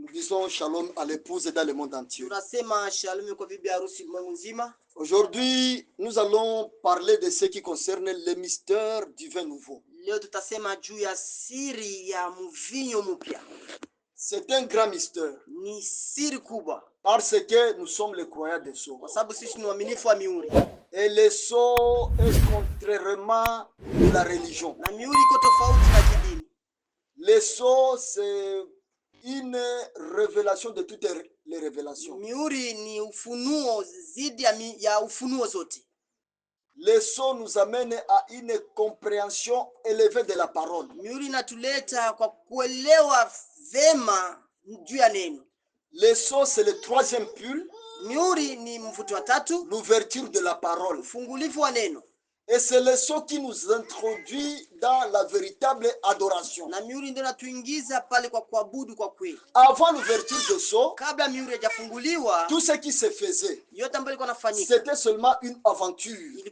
Nous disons shalom à l'épouse et dans le monde entier. Aujourd'hui, nous allons parler de ce qui concerne les mystères du vin nouveau. C'est un grand mystère. Parce que nous sommes les croyants des sceaux. Et les sceaux est contrairement de la religion. Les sceaux, c'est une révélation de toutes les révélations. Les sceaux nous amènent à une compréhension élevée de la parole. Les sceaux, c'est le troisième pull, l'ouverture de la parole. Et c'est le sceau qui nous introduit dans la véritable adoration. Avant l'ouverture de sceau, tout ce qui se faisait, c'était seulement une aventure.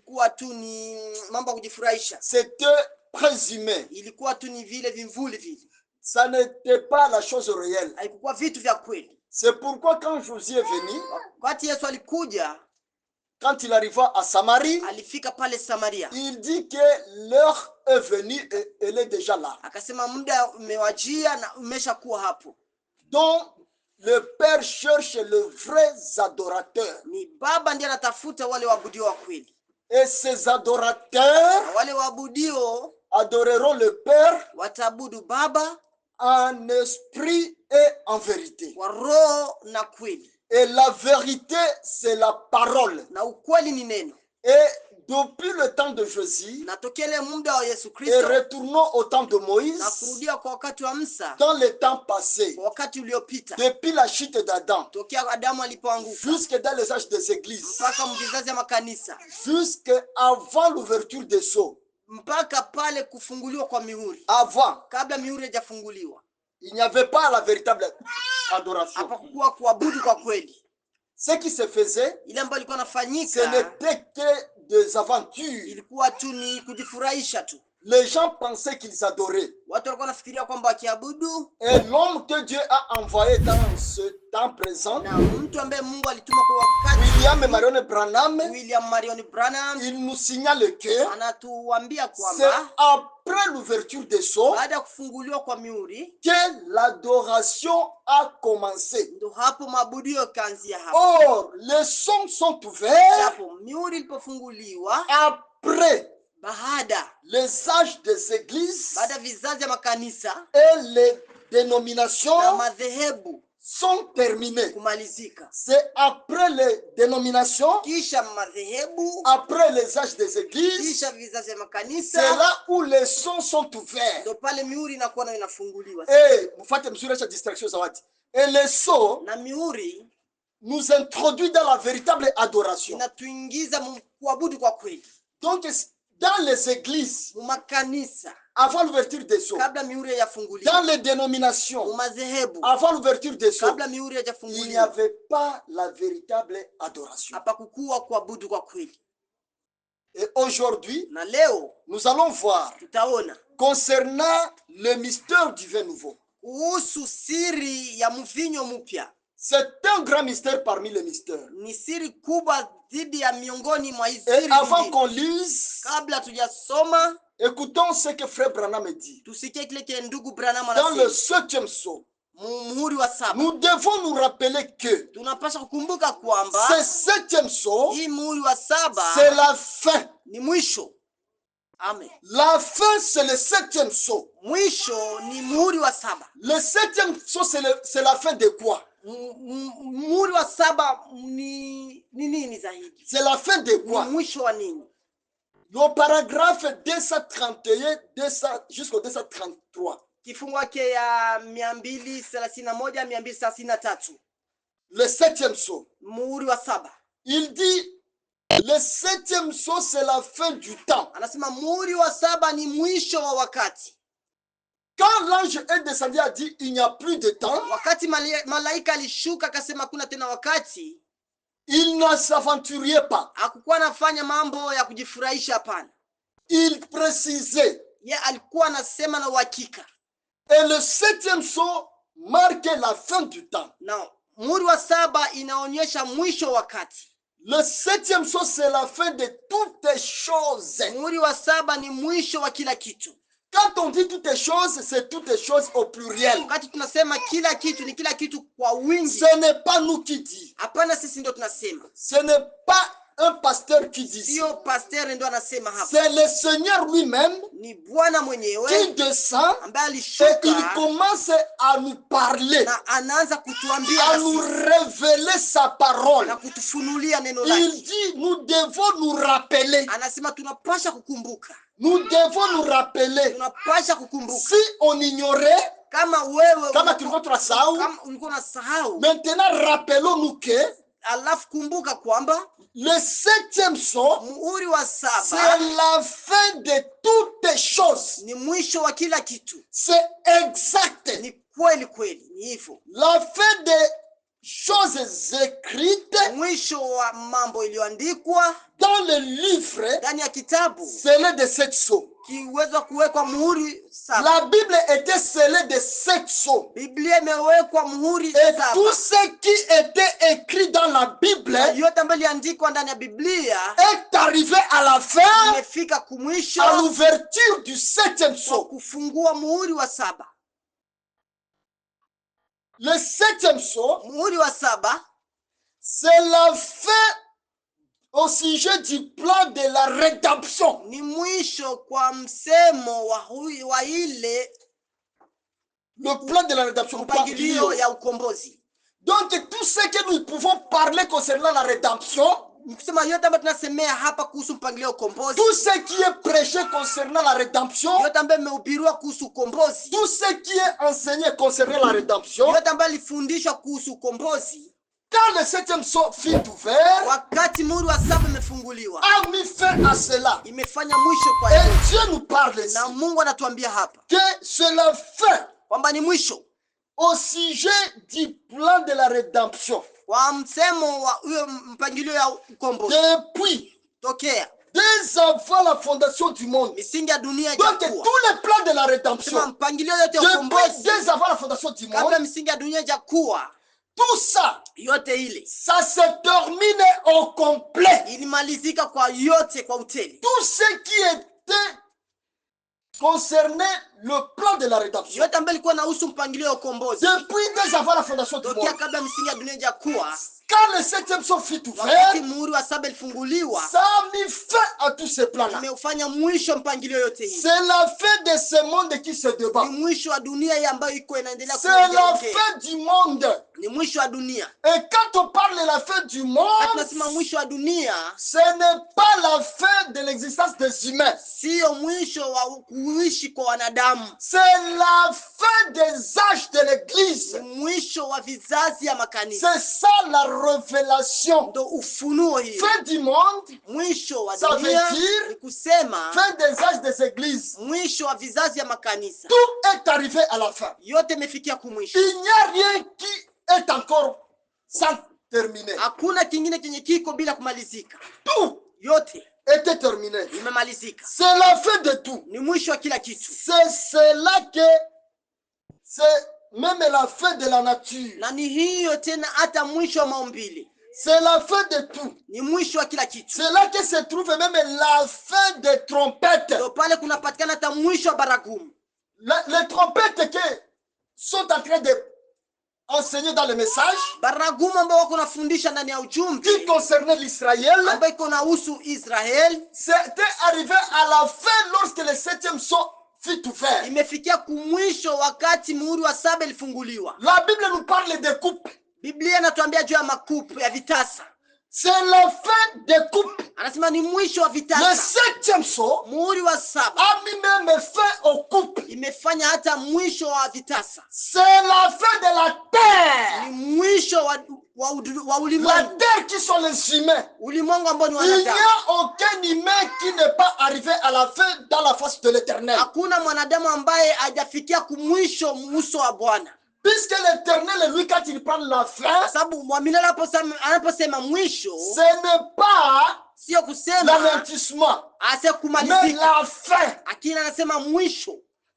C'était présumé. Ça n'était pas la chose réelle. C'est pourquoi quand Josué est venu, quand il arriva à Samarie, il dit que l'heure est venue et elle est déjà là. Donc, le Père cherche les vrais adorateurs. Et ces adorateurs adoreront le Père en esprit et en vérité. Et la vérité, c'est la parole. Et depuis le temps de Jésus, et retournons au temps de Moïse, dans le temps passé, depuis la chute d'Adam, jusque dans les âges des églises, jusqu'avant l'ouverture des sceaux, avant, il n'y avait pas la véritable adoration. Ce qui se faisait, ce n'était que des aventures. Les gens pensaient qu'ils adoraient. Et l'homme que Dieu a envoyé dans ce temps présent, William Marion Branham, il nous signale que c'est après l'ouverture des sceaux que l'adoration a commencé. Or, les sceaux sont ouverts après les âges des églises et les dénominations sont terminées. C'est après les dénominations, après les âges des églises, c'est là où les sons sont ouverts. Et les sons nous introduisent dans la véritable adoration. Donc, dans les églises, avant l'ouverture des sceaux, dans les dénominations, avant l'ouverture des sceaux, il n'y avait pas la véritable adoration. Et aujourd'hui, nous allons voir concernant le mystère du vin nouveau. C'est un grand mystère parmi les mystères. Et avant qu'on lise, écoutons ce que Frère Branham dit. Dans le 7e sceau, nous devons nous rappeler que ce 7e sceau, c'est la fin. Amen. La fin, c'est le 7e sceau. Le 7e sceau, c'est la fin de quoi? C'est la fin de quoi? Le paragraphe 231 jusqu'au 233. Le 7e sceau. Il dit, le 7e sceau, c'est la fin du temps. Quand l'ange est descendu, a dit il n'y a plus de temps, il ne s'aventurait pas. Il précisait. Et le 7e sceau marque la fin du temps. Na muhuri wa 7 inaonyesha mwisho wakati. Le 7e sceau, c'est la fin de toutes les choses. Muhuri wa 7 ni mwisho wa kila kitu. Quand on dit toutes les choses, c'est toutes les choses au pluriel. Wakati tunasema kila kitu ni kila kitu kwa wingi. Ce n'est pas nous qui dit. Hapana, sisi ndio tunasema. Ce n'est pas un pasteur qui dit. Sio pasteur ndio anasema hapa. C'est le Seigneur lui-même Ni Bwana mwenyewe qui descend ambaye alishuka et il commence à nous parler, na anaanza kutuambia à nous révéler sa parole. na kutufunulia neno lake. Il dit nous devons nous rappeler. Anasema tunapasha kukumbuka. Nous devons nous rappeler. Tunapasha kukumbuka. Si on ignorait, Kama wewe kama tulikuwa tunasahau, kama ulikuwa unasahau, maintenant rappelons-nous que alafu kumbuka kwamba le 7e sceau, muhuri wa 7 c'est la fin de toutes les choses. ni mwisho wa kila kitu. C'est exact. Ni kweli kweli, ni hivyo. La fin des choses écrites Mwisho wa mambo iliyoandikwa dans le livre ndani ya kitabu scellé de 7 sceaux. kiweza kuwekwa muhuri 7. La Bible était scellée de 7 sceaux. Biblia imewekwa muhuri Et 7. tout ce qui était écrit dans la Bible Yote ambayo iliandikwa ndani ya Biblia est arrivé à la fin, imefika kumwisho, à l'ouverture du 7e kwa sceau. kufungua muhuri wa 7. Le 7e sceau, Muhuri wa 7 c'est la fin au sujet du plan de la rédemption. ni mwisho kwa msemo wa ile Le plan de la rédemption. mpangilio ya ukombozi. Donc tout ce que nous pouvons parler concernant la rédemption, Mkisema yote ambayo tunasemea hapa kuhusu mpangilio wa ukombozi, tout ce qui est prêché concernant la rédemption, yote ambayo imehubiriwa kuhusu ukombozi, tout ce qui est enseigné concernant la rédemption, yote ambayo ilifundishwa kuhusu ukombozi, quand le 7e sceau fut ouvert, wakati muhuri wa 7 imefunguliwa, a mis fin à cela. imefanya mwisho kwa Et hiyo. Dieu nous parle ici Na Mungu anatuambia hapa que c'est la fin kwamba ni mwisho au sujet du plan de la rédemption. wa msemo wa huyo mpangilio ya ukombozi. Depuis, Tokea dès avant la fondation du monde. misingi ya dunia Donc ijakuwa, tous les plans de la rédemption, mpangilio yote ya depuis ukombozi dès avant la fondation du monde, kabla misingi ya dunia ijakuwa, tout ça, yote ile ça se termine au complet. ilimalizika kwa yote kwa utele. Tout ce qui était concerné le plan de la rédemption, Yote ambayo ilikuwa inahusu mpangilio wa ukombozi depuis dès avant la fondation du tokea monde, kabla misingi ya dunia ijakuwa, quand le 7e sceau fut ouvert, wakati muhuri wa 7 ilifunguliwa, ça a mis fin à tous ces plans-là. imeufanya mwisho mpangilio yote hii. C'est la fin de ce monde qui se débat. Ni mwisho wa dunia hii ambayo iko inaendelea C'est la kuongea. fin du monde. Ni mwisho wa dunia. Et quand on parle de la fin du monde, Tunasema mwisho wa dunia, ce n'est pas la fin de l'existence des humains. sio mwisho wa kuishi kwa wanadamu. C'est la fin des âges de l'église. Ni mwisho wa vizazi ya makanisa. C'est ça la révélation. Ndo ufunuo hii. Fin du monde, Mwisho wa ça dunia veut dire ni kusema fin des âges des églises. mwisho wa vizazi ya makanisa. Tout est arrivé à la fin. Yote imefikia kumwisho. Il n'y a rien qui est encore sans terminer. Hakuna kingine chenye kiko bila kumalizika. Tout Yote était terminé. imemalizika. C'est la fin de tout. Ni mwisho wa kila kitu. C'est là que c'est même la fin de la nature. Na ni hiyo tena hata mwisho wa maumbile. C'est la fin de tout. Ni mwisho wa kila kitu. C'est là que se trouve même la fin des trompettes. Ndio pale kunapatikana hata mwisho wa baragumu. Les trompettes qui sont en train de enseigner dans le message Baragumu ambao wako nafundisha ndani ya ujumbe qui concernait l'Israël, ambao iko nahusu Israel, c'était arrivé à la fin lorsque le 7e sceau fut ouvert. imefikia kumwisho wakati muhuri wa 7 ilifunguliwa. La Bible nous parle de coupes. Biblia inatuambia juu ya makupu ya vitasa. C'est la fin des coupes. Anasema ni mwisho wa Le vitasa. 7e sceau Muhuri wa 7 a mis même fin aux coupes. imefanya hata mwisho wa vitasa. C'est la fin de la terre. Ni mwisho wa La ulimwengu. terre qui sont les humains. Ulimwengu ambao ni Il n'y wanadamu. a aucun humain qui n'est pas arrivé à la fin dans la face de l'Éternel. Hakuna mwanadamu ambaye hajafikia kumwisho uso wa Bwana. Puisque l'Éternel, lui, quand il prend la fin, Sababu mwamini anaposema mwisho, ce n'est pas sio kusema l'anéantissement, ase mais kumalizika. la fin. Akina anasema mwisho.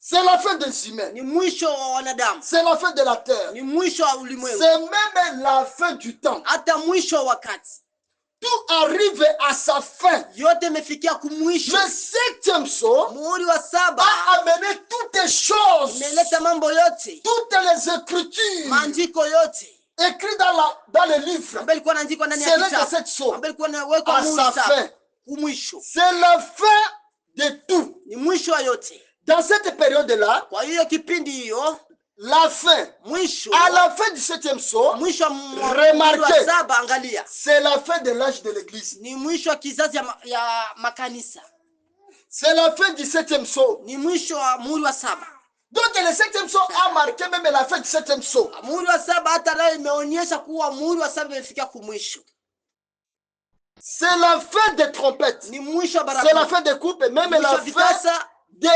C'est la fin des humains. Ni mwisho wa wanadamu. C'est la fin de la terre. Ni mwisho wa ulimwengu. C'est même la fin du temps. Hata mwisho wa wakati. Tout arrive à sa fin. Yote mefikia kumwisho. Le 7e psaume muhuri wa 7 a amené toutes les choses. Imeleta mambo yote. Toutes les écritures. Maandiko yote. Écrit dans le livre. C'est là que cette chose. À sa fin. C'est la fin de tout. Ni mwisho wa yote. Dans cette période-là, kwa hiyo kipindi hiyo, la fin, mwisho, à la fin du 7e psaume, mwisho remarquez, angalia, c'est la fin de l'âge de l'église. Ni mwisho kizazi ya makanisa. C'est la fin du 7e psaume. Ni mwisho wa muhuri wa 7. Donc le 7e psaume a marqué même la fin du 7e psaume. Muhuri wa 7 hata leo imeonyesha kuwa muhuri wa 7 imefikia kumwisho. C'est la fin des trompettes. Ni mwisho wa baragumu. C'est la fin des coupes, même la fin de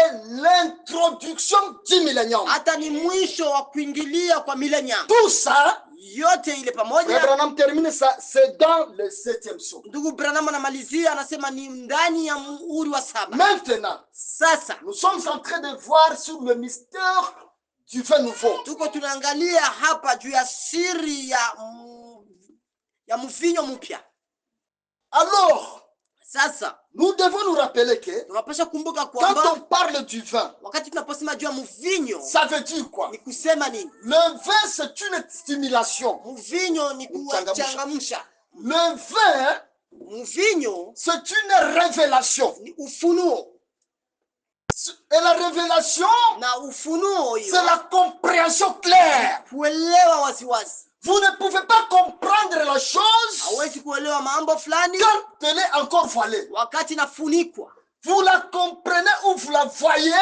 l'introduction du millénium. Hata ni mwisho wa kuingilia kwa millennium. Tout ça, yote ile pamoja. Branham termine ça, c'est dans le 7e psaume. Ndugu Branham anamalizia anasema ni ndani ya muhuri wa 7. Maintenant, sasa nous sommes en train de voir sur le mystère du vin nouveau. Tuko tunaangalia hapa juu ya siri ya mvinyo mpya. Alors, sasa nous devons nous rappeler que tunapaswa kumbuka kwamba quand on parle du vin, wakati tunaposema juu ya mvinyo, ça veut dire quoi? Ni kusema nini? Le vin c'est une stimulation. Mvinyo ni kuchangamsha. Le vin, mvinyo, c'est une révélation. Ni ufunuo. Et la révélation, na ufunuo c'est la compréhension claire. Kuelewa waziwazi. Vous ne pouvez pas comprendre la chose quand elle est encore voilée. Vous la comprenez ou vous la voyez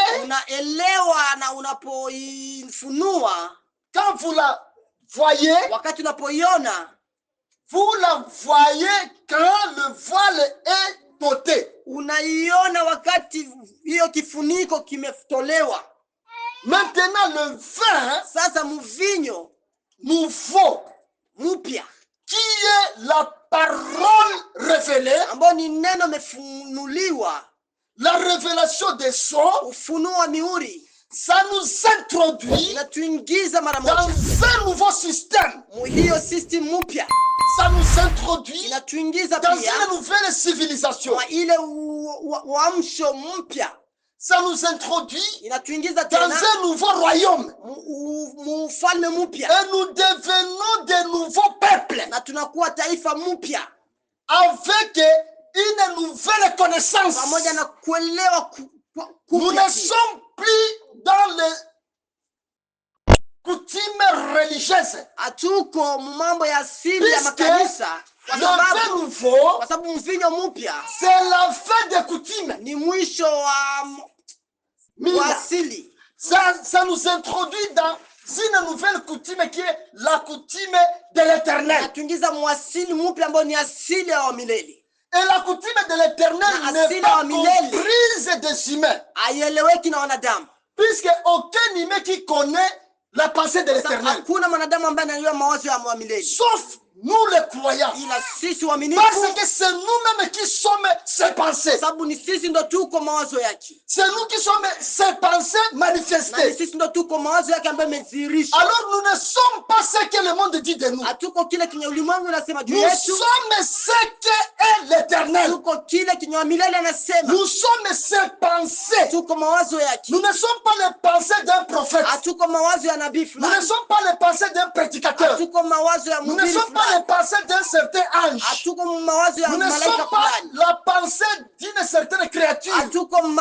quand vous la voyez. Vous la voyez quand le voile est ôté. Maintenant le vin nouveau, qui est la parole révélée, la révélation des sons, ça nous introduit dans un nouveau système. Ça nous introduit dans une nouvelle civilisation. Ça nous introduit dans un nouveau royaume. Et nous devenons de nouveaux peuples. Avec une nouvelle connaissance. Nous ne sommes plus dans les coutumes religieuses. Puisque le vin nouveau, c'est la fin des coutumes. Ça nous introduit dans une nouvelle coutume qui est la coutume de l'Éternel. Et la coutume de l'Éternel n'est pas comprise des humains. Puisque aucun humain qui connaît la pensée de l'Éternel. Sauf nous les croyants. Parce que c'est nous-mêmes qui sommes ses pensées. C'est nous qui sommes ses pensées manifestées. Alors nous ne sommes pas ce que le monde dit de nous. Nous sommes ce qu'est l'Éternel. Nous sommes ses pensées. Nous ne sommes pas les pensées d'un prophète. Nous ne sommes pas les pensées d'un prédicateur. Nous ne sommes pas les pensées d'un certain ange. Nous ne sommes pas la pensée d'une certaine créature. Nous sommes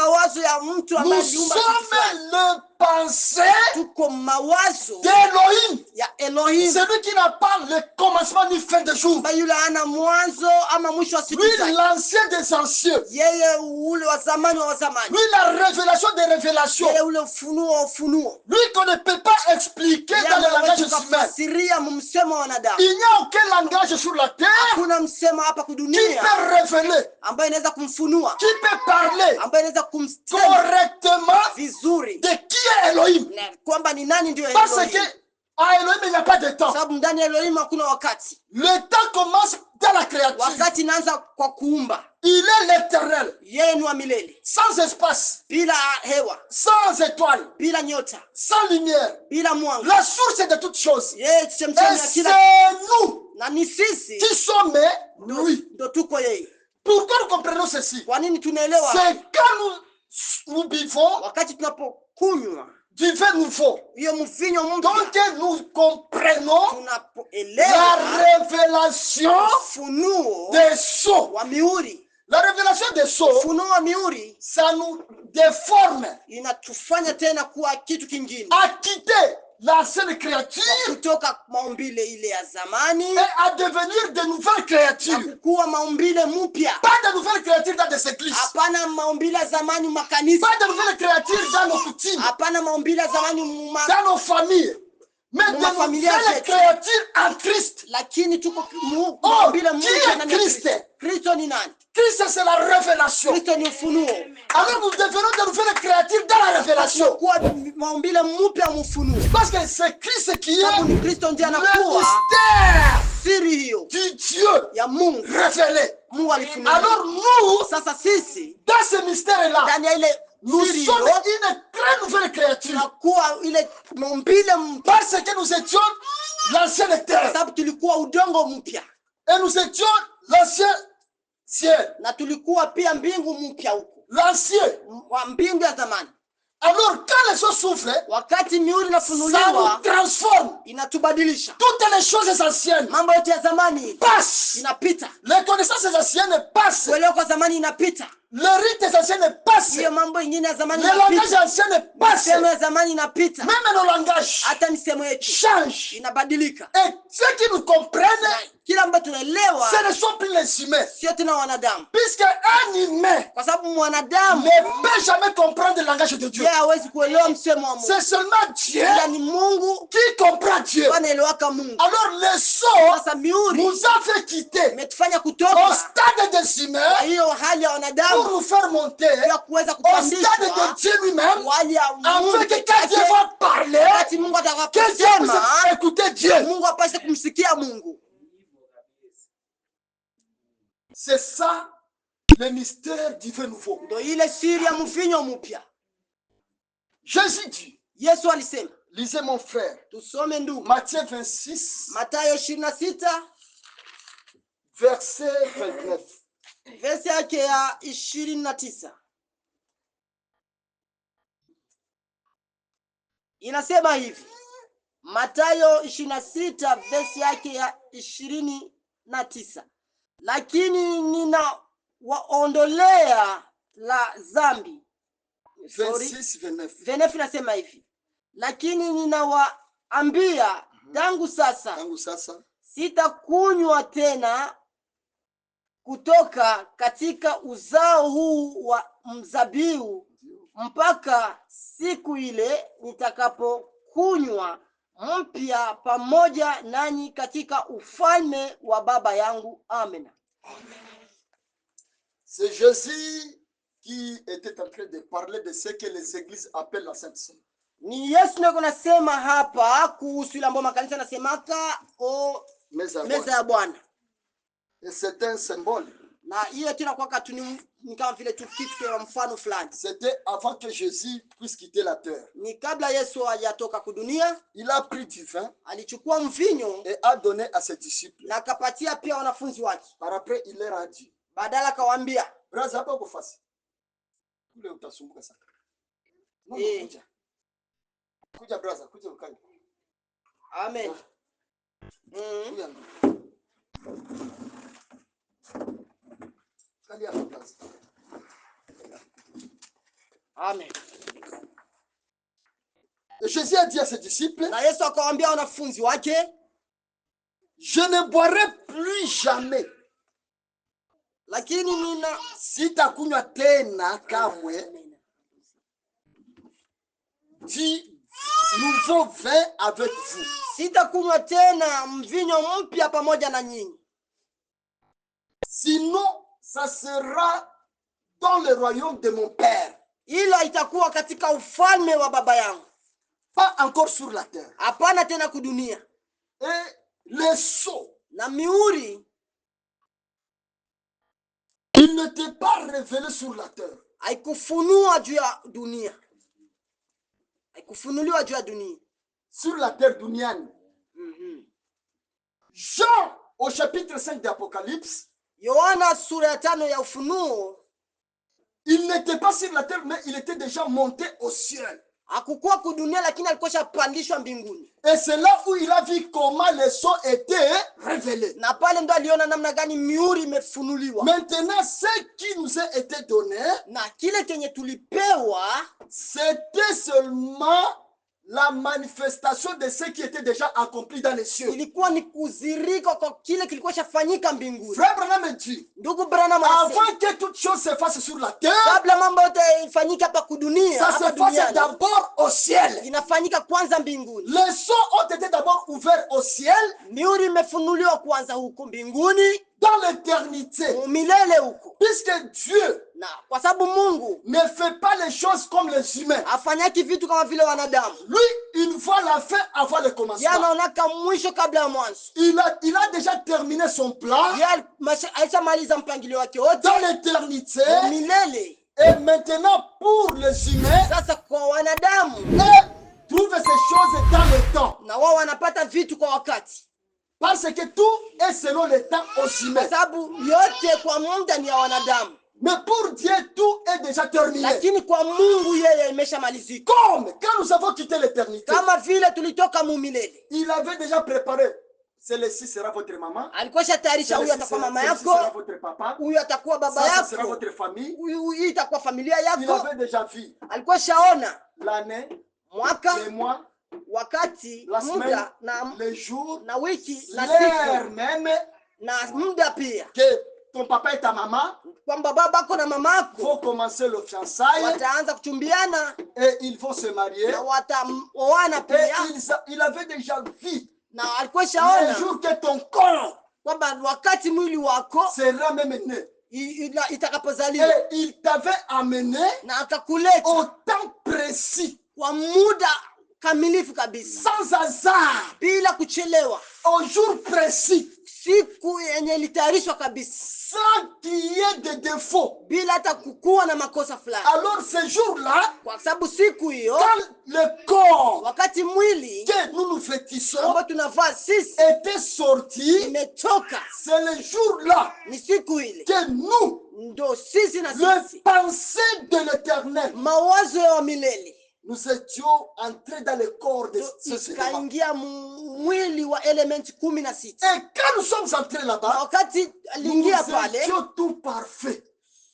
le pensée d'Elohim. Celui qui n'a pas le commencement ni fin de jour. Lui, l'ancien des anciens. Lui, la révélation des révélations. Lui qu'on ne peut pas expliquer dans le langage humain. Il n'y a aucun langage sur la terre qui peut révéler, qui peut parler correctement de qui est Elohim. Parce que À Elohim, il n'y a pas de temps. Sababu ndani ya Elohim hakuna wakati. Le temps commence dans la créature. Wakati inaanza kwa kuumba. Il est l'éternel. Yeye ni wa milele. Sans espace. Bila hewa. Sans étoile. Bila nyota. Sans lumière. Bila mwanga. La source de toutes choses. Yeye chemchemi ya kila. C'est nous. Na ni sisi. Qui sommes lui. Ndo tuko yeye. Pourquoi nous comprenons ceci? Kwa nini tunaelewa? C'est quand nous buvons. Wakati tunapokunywa Du vin nouveau. Donc nous comprenons la révélation des sceaux. La révélation des sceaux, ça nous déforme à quitter l'ancienne créature et à devenir de nouvelles créatures. Pas de nouvelles créatures dans des églises. Pas de nouvelles créatures dans nos coutumes. Dans nos familles. Mais de nouvelles créatures en Christ. Oh, qui est Christ? Christ, c'est la révélation. Alors nous devenons de nouvelles créatures dans la révélation. Parce que c'est Christ qui est le mystère du Dieu révélé. Alors nous, dans ce mystère-là, nous sommes une très nouvelle créature. Parce que nous étions l'ancienne terre. Et nous étions l'ancien ciel. L'ancien. Alors quand les choses s'ouvrent, ça nous transforme. Toutes les choses anciennes passent. Les connaissances anciennes passent. Le rite ancien passe. Le langage ancien passe. Même nos langages changent. Et ceux qui nous comprennent, ce ne sont plus les humains. Puisque un humain ne peut jamais comprendre le langage de Dieu. C'est seulement Dieu qui comprend Dieu. Alors le sceau nous a fait quitter au stade des humains pour nous faire monter au stade de Dieu lui-même, afin que quand Dieu va parler, que Dieu puisse écouter Dieu. C'est ça le mystère du vin nouveau. Jésus dit, lisez mon frère, Matthieu 26, verset 29. Verse yake ya 29 inasema hivi. Mathayo 26 verse yake ya 29, lakini ninawaondolea la dhambi. 29 inasema hivi, lakini ninawaambia tangu sasa sitakunywa tena kutoka katika uzao huu wa mzabibu mpaka siku ile nitakapokunywa mpya pamoja nanyi katika ufalme wa Baba yangu. Amen. C'est Jésus qui était en train de parler de ce que les églises appellent la Sainte Seine. Ni Yesu ndiye anasema hapa kuhusu ile ambayo makanisa yanasemaka meza ya Bwana. Et c'est un symbole. C'était avant que Jésus puisse quitter la terre. Il a pris du vin et a donné à ses disciples. Par après, il leur a dit, Amen. Amen. Et Jésus a dit à ses disciples, je ne boirai plus jamais sitakunywa tena kamwe du nouveau vin avec vous. Sitakunywa tena mvinyo mpya pamoja na nyinyi. Sinon, ça sera dans le royaume de mon Père. Ila itakuwa katika ufalme wa baba yangu. Pas encore sur la terre. Hapana tena kudunia. Et les sceaux, na mihuri, il n'était pas révélé sur la terre. Haikufunua juu ya dunia. Haikufunuliwa juu ya dunia. Sur la terre duniani. Jean au chapitre 5 d'Apocalypse. Yohana sura ya 5 ya Ufunuo. Il n'était pas sur la terre, mais il était déjà monté au ciel. Hakukuwa kudunia lakini alikuwa pandishwa mbinguni. Et c'est là où il a vu comment les sceaux étaient révélés. Na pale ndo aliona namna gani mihuri imefunuliwa. Maintenant, ce qui nous a été donné, na kile kenye tulipewa, c'était seulement la manifestation de ce qui était déjà accompli dans les cieux. Ilikuwa ni kuzirika kwa kile kilikuwa shafanyika mbinguni. Frère Branham dit, ndugu Branham, avant que toute chose se fasse sur la terre, kabla mambo yote ifanyike hapa kudunia, ça se passe d'abord au ciel. Inafanyika kwanza mbinguni. Les sceaux ont été d'abord ouverts au ciel. Mihuri imefunuliwa kwanza huko mbinguni. Dans l'éternité. Milele huko. Puisque Dieu na kwa sababu Mungu ne fait pas les choses comme les humains. Afanyaki vitu kama vile wanadamu. Lui, il voit la fin avant le commencement. Anaonaka mwisho kabla ya mwanzo. Il a déjà terminé son plan. Aishamaliza mpangilio wake wote. Dans l'éternité. Milele. Et maintenant pour les humains. Sasa kwa wanadamu. Et trouve ces choses dans le temps. Na wao wanapata vitu kwa wakati. Parce que tout est selon le temps aux humains. Sababu yote kwa muda ni ya wanadamu. Mais pour Dieu, tout est déjà terminé. Lakini kwa Mungu yeye imeshamalizika. Comme quand nous avons quitté l'éternité. Kama vile tulitoka mumilele. Il avait déjà préparé. Celle-ci sera votre maman. Alikuwa shatayarisha, huyu atakuwa mama yako. Sera votre papa. Huyu atakuwa baba yako. Sera votre famille. Huyu itakuwa familia yako. Il avait déjà vu. Alikuwa shaona l'année, mwaka, les mois, wakati, la semaine, muda, na les jours, na wiki, na l'heure même, na muda pia. Que ton papa et ta maman, kwamba babako na mamako vont commencer le fiançailles, wataanza kuchumbiana, et ils vont se marier, na wataoana pia. Et il avait déjà vu na alikuwa shaona le jour que ton corps kwamba wakati mwili wako sera même né. Itakapozaliwa. Et il t'avait amené na akakuleta au temps précis, kwa muda kamilifu kabisa, sans hasard, bila kuchelewa, au jour précis, siku yenye litayarishwa kabisa, sans qu'il y ait de défauts, bila hata kukuwa na makosa fulani. Alors ce jour-là, kwa sababu siku hiyo, quand le corps wakati mwili que nous nous vêtissons ambao tunavaa sisi était sorti, imetoka, c'est le jour-là ni siku ile que nous, ndo sisi na le sisi, pensée de l'éternel, mawazo ya milele, nous étions entrés dans le corps de ce élément. Kaingia mwili wa elementi 16. Et quand nous sommes entrés là-bas, wakati nous aliingia pale, étions tout parfait.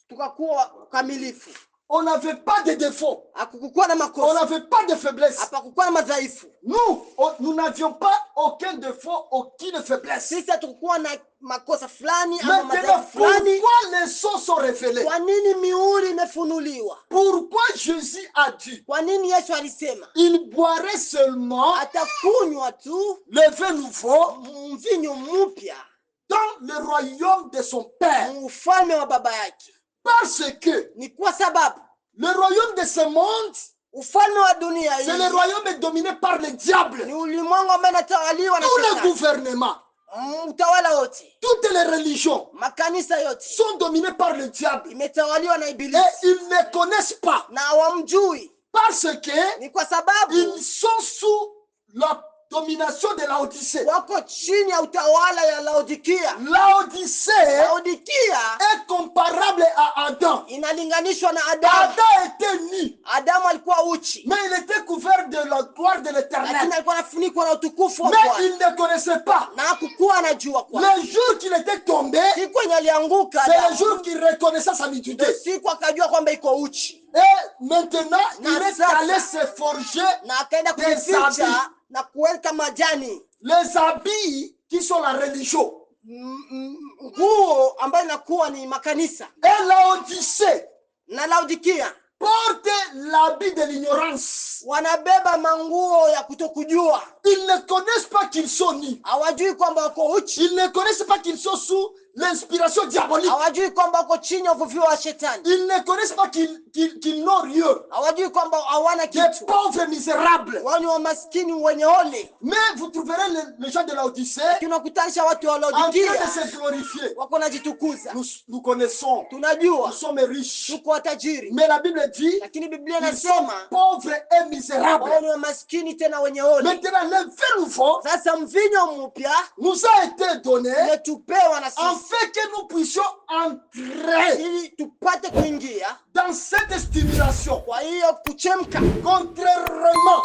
tukakuwa kamilifu. On n'avait pas de défauts. Hakukuwa na On makosa. n'avait pas de faiblesse. Hapakukuwa na madhaifu. Nous n'avions pas aucun défaut, aucune faiblesse. Sisi hatukuwa na makosa fulani ama Maintenant, madhaifu fulani. pourquoi les sceaux sont révélés? Kwa nini mihuri imefunuliwa? Pourquoi Jésus a dit, kwa nini Yesu alisema il boirait seulement atakunywa tu le vin nouveau mvinyo mpya dans le royaume de son Père? ufalme wa baba yake. Parce que ni kwa sababu le royaume de ce monde, ufalme wa dunia hii, c'est le royaume dominé par le diable. ni ulimwengu ambao unatawaliwa na Tous les shetani. gouvernements, Utawala wote, toutes les religions makanisa yote sont dominées par le diable. imetawaliwa na ibilisi. Et ils ne connaissent pas. Na hawamjui. Parce que ni kwa sababu ils sont sous la domination de Laodicée. wako chini ya utawala ya Laodikia. Laodicée est comparable à Adam. Inalinganishwa na Adamu. Adam était nu. Adamu alikuwa uchi. Mais il était couvert de la gloire de l'Éternel. Lakini alikuwa anafunikwa na utukufu wa Mais Bwana. il ne connaissait pas. Na hakukuwa anajua kwa. Le jour qu'il était tombé, siku yenye alianguka, c'est le jour qu'il reconnaissait sa nudité. Siku akajua kwamba iko uchi. Et maintenant, il est allé se forger na akaenda des habits. Na kuweka majani. Les habits qui sont la religion. Nguo ambayo inakuwa ni makanisa. Et Laodicée na Laodikia porte l'habit de l'ignorance. Wanabeba manguo ya kutokujua. Ils ne connaissent pas qu'ils sont nus. Hawajui kwamba wako uchi. Ils ne connaissent pas qu'ils sont sous l'inspiration diabolique. Hawajui kwamba uko chini ya uvuvio wa shetani. Ils ne connaissent pas qu'ils n'ont rien. Hawajui kwamba hawana Des kitu. pauvres misérables. Wao ni wamaskini wenye ole. Mais vous trouverez les gens de Laodicée Tunakutanisha watu wa en train Laodikia de se glorifier. wako najitukuza. Nous connaissons. Tunajua Nous sommes riches. tuko watajiri. Mais la Bible dit Lakini Biblia ils sont inasema pauvres et misérables. wao ni wamaskini tena wenye ole. Maintenant, le vin nouveau Sasa mvinyo mpya nous a été donné umetupewa na sisi afin que nous puissions entrer ili tupate kuingia dans cette stimulation. kwa hiyo kuchemka, Contrairement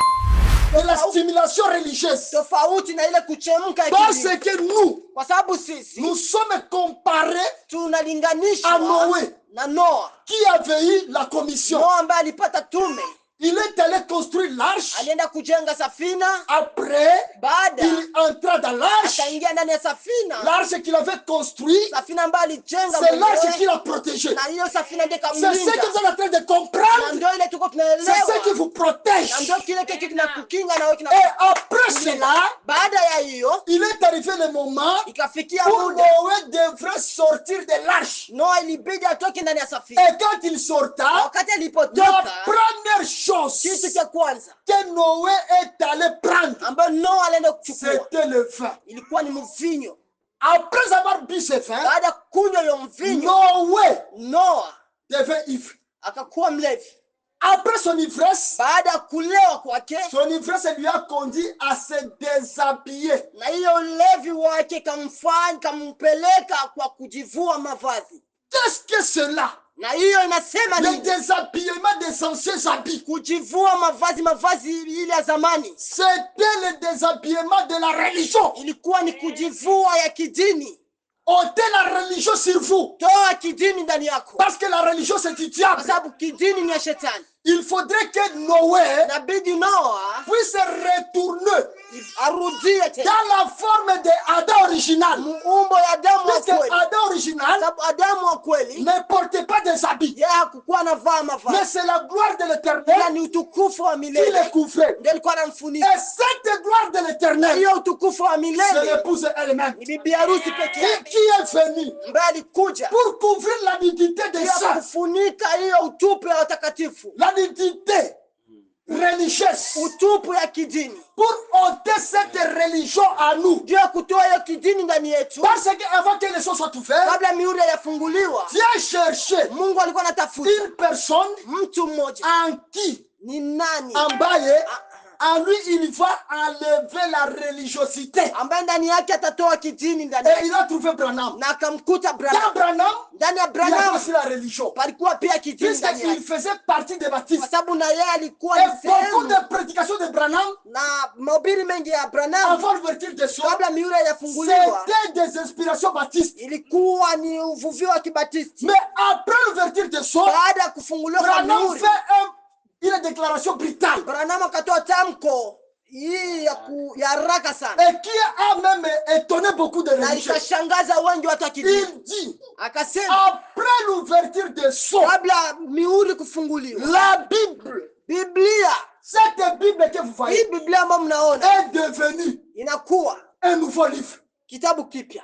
à la stimulation religieuse. tofauti na ile kuchemka ya Parce kidini. que nous, Kwa sababu sisi nous sommes comparés tunalinganishwa à Noé na Noa. qui avait eu la commission. Noa ambaye alipata tume, Il est allé construire l'arche. alienda kujenga safina. Après, Baada il entra dans l'arche. akaingia ndani ya safina, L'arche qu'il avait construite, safina ambayo alijenga c'est l'arche qui mwenyewe, l'a protégé. na hiyo safina ndio C'est ce que ikamlinda. vous êtes en train de Na comprendre. ndio ile tuko C'est ce qui tunaelewa, vous protège. na ndio kile kitu kinakukinga na wewe Et après cela, Baada ya hiyo il est arrivé le moment ikafikia où muda Noé devrait sortir de l'arche. Noa ilibidi atoke ndani ya safina. Et quand il sorta, Wakati la alipotoka, première chose kitu cha kwanza que Noé est allé prendre, ambayo Noa alienda kuchukua c'était le vin. ilikuwa ni mvinyo. Après avoir bu ce vin, Baada ya kunywa hiyo mvinyo, Noé Noa devint ivre. akakuwa mlevi. Après son ivresse, Baada ya kulewa kwake, son ivresse lui a conduit à se déshabiller. na hiyo ulevi wake kampeleka kwa kujivua mavazi. Qu'est-ce que cela? Na hiyo inasema Le ni déshabillement des anciens habits. kujivua mavazi ile ya zamani. C'était le déshabillement de la religion. Ilikuwa ni kujivua ya kidini. Ôtez la religion sur vous. Toa kidini ndani yako, Parce que la religion c'est du kwa diable. sababu kidini ni ya shetani. Il faudrait que Noé Inabidi Noa puisse retourner arudie tena dans la forme de Adam original. muumbo ya Adamu wa Parce que kweli, Adam original sababu Adamu wa kweli ne portait pas des habits. yeye hakukuwa anavaa Mais mavazi, c'est la gloire de ila l'éternel ni utukufu wa qui milele les couvrait. ndio alikuwa Et anamfunika. cette gloire de l'éternel, Hiyo utukufu wa c'est milele l'épouse elle-même ni bibi harusi peke yake qui est venue ambaye alikuja pour couvrir la nudité des pia saints, kufunika hiyo utupu ya watakatifu, la nudité religieuse, utupu ya kidini, pour ôter cette religion à nous. ndio ya kutoa hiyo kidini ndani yetu. Parce qu'avant que les choses soient ouvertes, Kabla mihuri yafunguliwa, Dieu cherchait Mungu alikuwa anatafuta une personne mtu mmoja. en qui, Ni nani ambaye, en lui, il va enlever la religiosité. ambaye ndani yake atatoa kidini ndani Et yake? il a trouvé Branham. Na akamkuta Dans Branham. Branham, Ndani ya il y avait Branham aussi la religion. palikuwa pia kidini ndani Puisqu'il yake, faisait partie des kwa baptistes. sababu na yeye alikuwa Et ni beaucoup sehemu de prédications de Branham, na mahubiri mengi ya Branham. avant l'ouverture des sceaux, Kabla mihuri yafunguliwa, c'était des inspirations baptistes. ilikuwa ni uvuvio wa kibatisti. Mais après l'ouverture des sceaux, Baada ya kufunguliwa kwa Branham mihuri, fait une déclaration brutale. Branham akatoa tamko hii ya haraka sana, Et qui a même étonné beaucoup de na religieux. ikashangaza wengi watu wa kidini. Il dit, Akasema après l'ouverture des sceaux, kabla mihuri kufunguliwa, la Bible, Biblia, cette Bible que vous hii voyez, Biblia ambayo mnaona est devenue inakuwa un nouveau livre. kitabu kipya.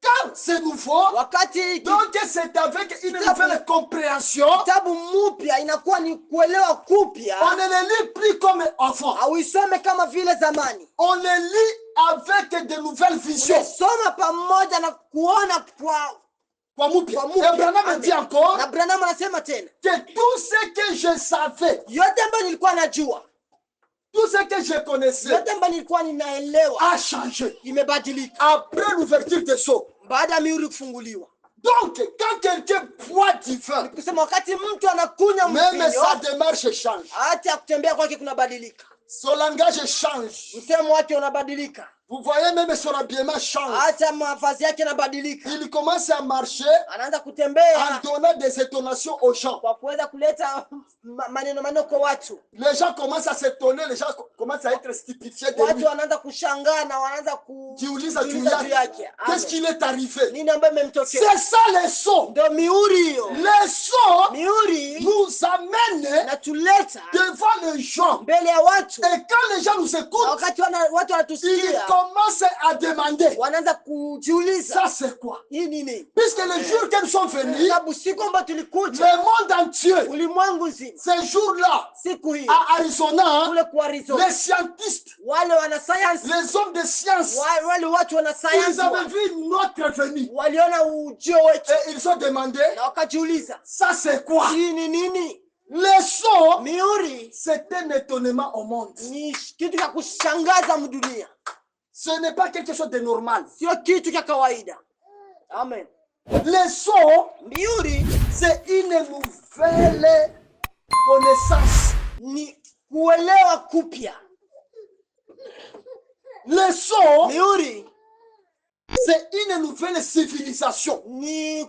Quand c'est nouveau, Wakati donc c'est avec une nouvelle compréhension. kitabu mpya inakuwa ni kuelewa kupya, On ne le lit plus comme enfant. auisome kama vile zamani, On le lit avec de nouvelles visions. soma pamoja na kuona kwa Kwa mupya. Kwa mupya. Et Branham dit encore na Branham anasema tena, que tout ce que je savais, yote ambayo nilikuwa najua, tout ce que je connaissais yote ambayo nilikuwa ninaelewa a changé imebadilika après l'ouverture des sceaux. baada ya mihuri kufunguliwa. Donc, quand quelqu'un boit du vin, Kusema wakati mtu anakunywa même mvinyo, sa démarche change. hata kutembea kwake kunabadilika, Son langage change. msemo wake unabadilika, Vous voyez, même son habillement change. hata mavazi yake yanabadilika. Il commence à marcher Anaanza en kutembea donnant des étonnations aux gens. kwa kuweza kuleta maneno kwa watu. Les gens commencent à s'étonner, les gens commencent à être stupifiés de Watu lui. wanaanza kushangaa na wanaanza Jiuliza juu kuuliza juu yake. yake, Qu'est-ce qui est arrivé? nini ambayo imemtokea? C'est ça les sons. Ndio mihuri hiyo. Les sons Mihuri nous amènent natuleta devant les gens. mbele ya watu, Et quand les gens nous na écoutent, wakati watu ils wanatusikia, commencent à demander. Wanaanza kujiuliza. Ça c'est quoi? Hii nini? Puisque le jour qu'ils sont venus, sababu siku ambayo tulikuja, le monde entier, ulimwengu nzima, ce jour-là, siku hii, à Arizona, kule kwa Arizona, les scientistes, wale wana science, les hommes de science, wale watu wana science, ils avaient vu notre venue. Waliona ujio wetu. Et ils ont demandé, na wakajiuliza, ça c'est quoi? Hii ni nini? Les sons, mihuri, c'est un étonnement au monde. Ni kitu cha kushangaza mdunia. Ce n'est pas quelque chose de normal. Sio kitu cha kawaida. Amen. Les sons, mihuri, c'est une nouvelle connaissance. Ni kuelewa kupya. Les sons, mihuri, c'est une nouvelle civilisation. Ni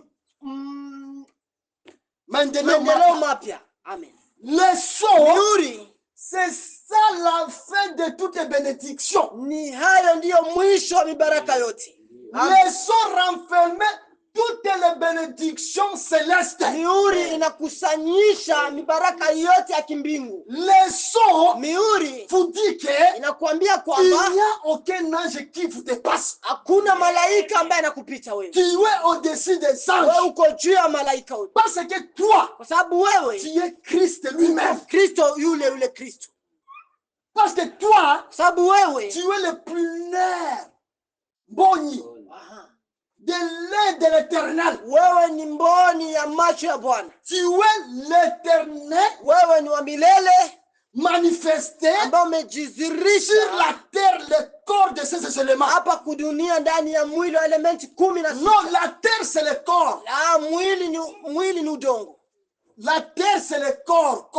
maendeleo mapya. Amen. Les sons, mihuri, c'est ça la fin de toutes les bénédictions. Ni hayo ndiyo mwisho wa mibaraka yote. Les sons renferment toutes les bénédictions célestes. Mihuri inakusanyisha mibaraka yote ya kimbingu. Les sons, mihuri, vous dit que inakuambia kwamba il n'y a aucun ange qui vous dépasse. Hakuna malaika ambaye anakupita wewe. Tu es au-dessus des anges. Wewe uko juu ya malaika wote. Parce que toi, kwa sababu wewe, tu es Christ lui-même. Kristo yule Kristo. Parce que toi, kwa sababu wewe, tu es le premier mboni de l'œil de l'Éternel. Wewe ni mboni ya macho ya Bwana. Tu es l'Éternel. Wewe ni wa milele manifesté sur la terre le corps de ces éléments. Hapa kudunia ndani ya mwili wa elementi 16. Non, la terre c'est le corps. La mwili ni udongo. La terre c'est le corps.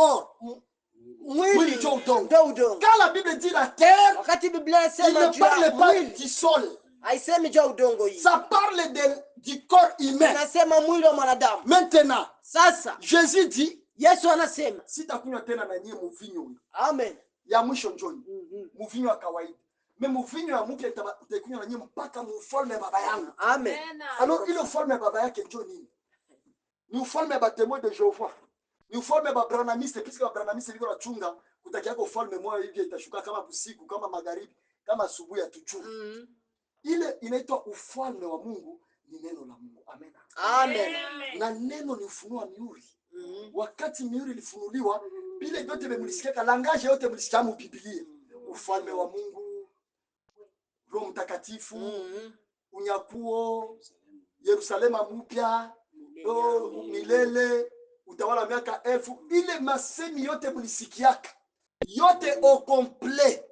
Mwili ndio udongo. Quand la Bible dit la terre, wakati Biblia inasema il ne parle pas du sol. Haisemi juu udongo hii. Ça parle du corps humain. Inasema mwili wa mwanadamu. Maintenant, sasa Jésus dit, Yesu anasema, sitakunywa tena na nyie mvinyo. Amen. Ya mwisho njoni. Mvinyo wa kawaida. Mais mvinyo ya mpya nitakunywa na nyie mpaka mfalme wa baba yangu. Amen. Alors ile ufalme wa baba yake njoni. Ni ufalme wa témoin de Jéhovah. Ni ufalme wa branamiste, puisque wa branamiste liko na chunga kutakia kwa ufalme moja hivi itashuka kama usiku, kama magharibi, kama asubuhi ya tuchunga. Ile inaitwa ufalme wa Mungu, ni neno la Mungu. Amen. Amen. Na neno ni ufunua mihuri. Wakati mihuri ilifunuliwa, bile vyote vimlisikia, langage yote mlisikia mu Biblia. Ufalme wa Mungu, Roho Mtakatifu, unyakuo, Yerusalema mpya, milele, utawala miaka 1000. Ile masemi yote mlisikiaka. Yote au complet.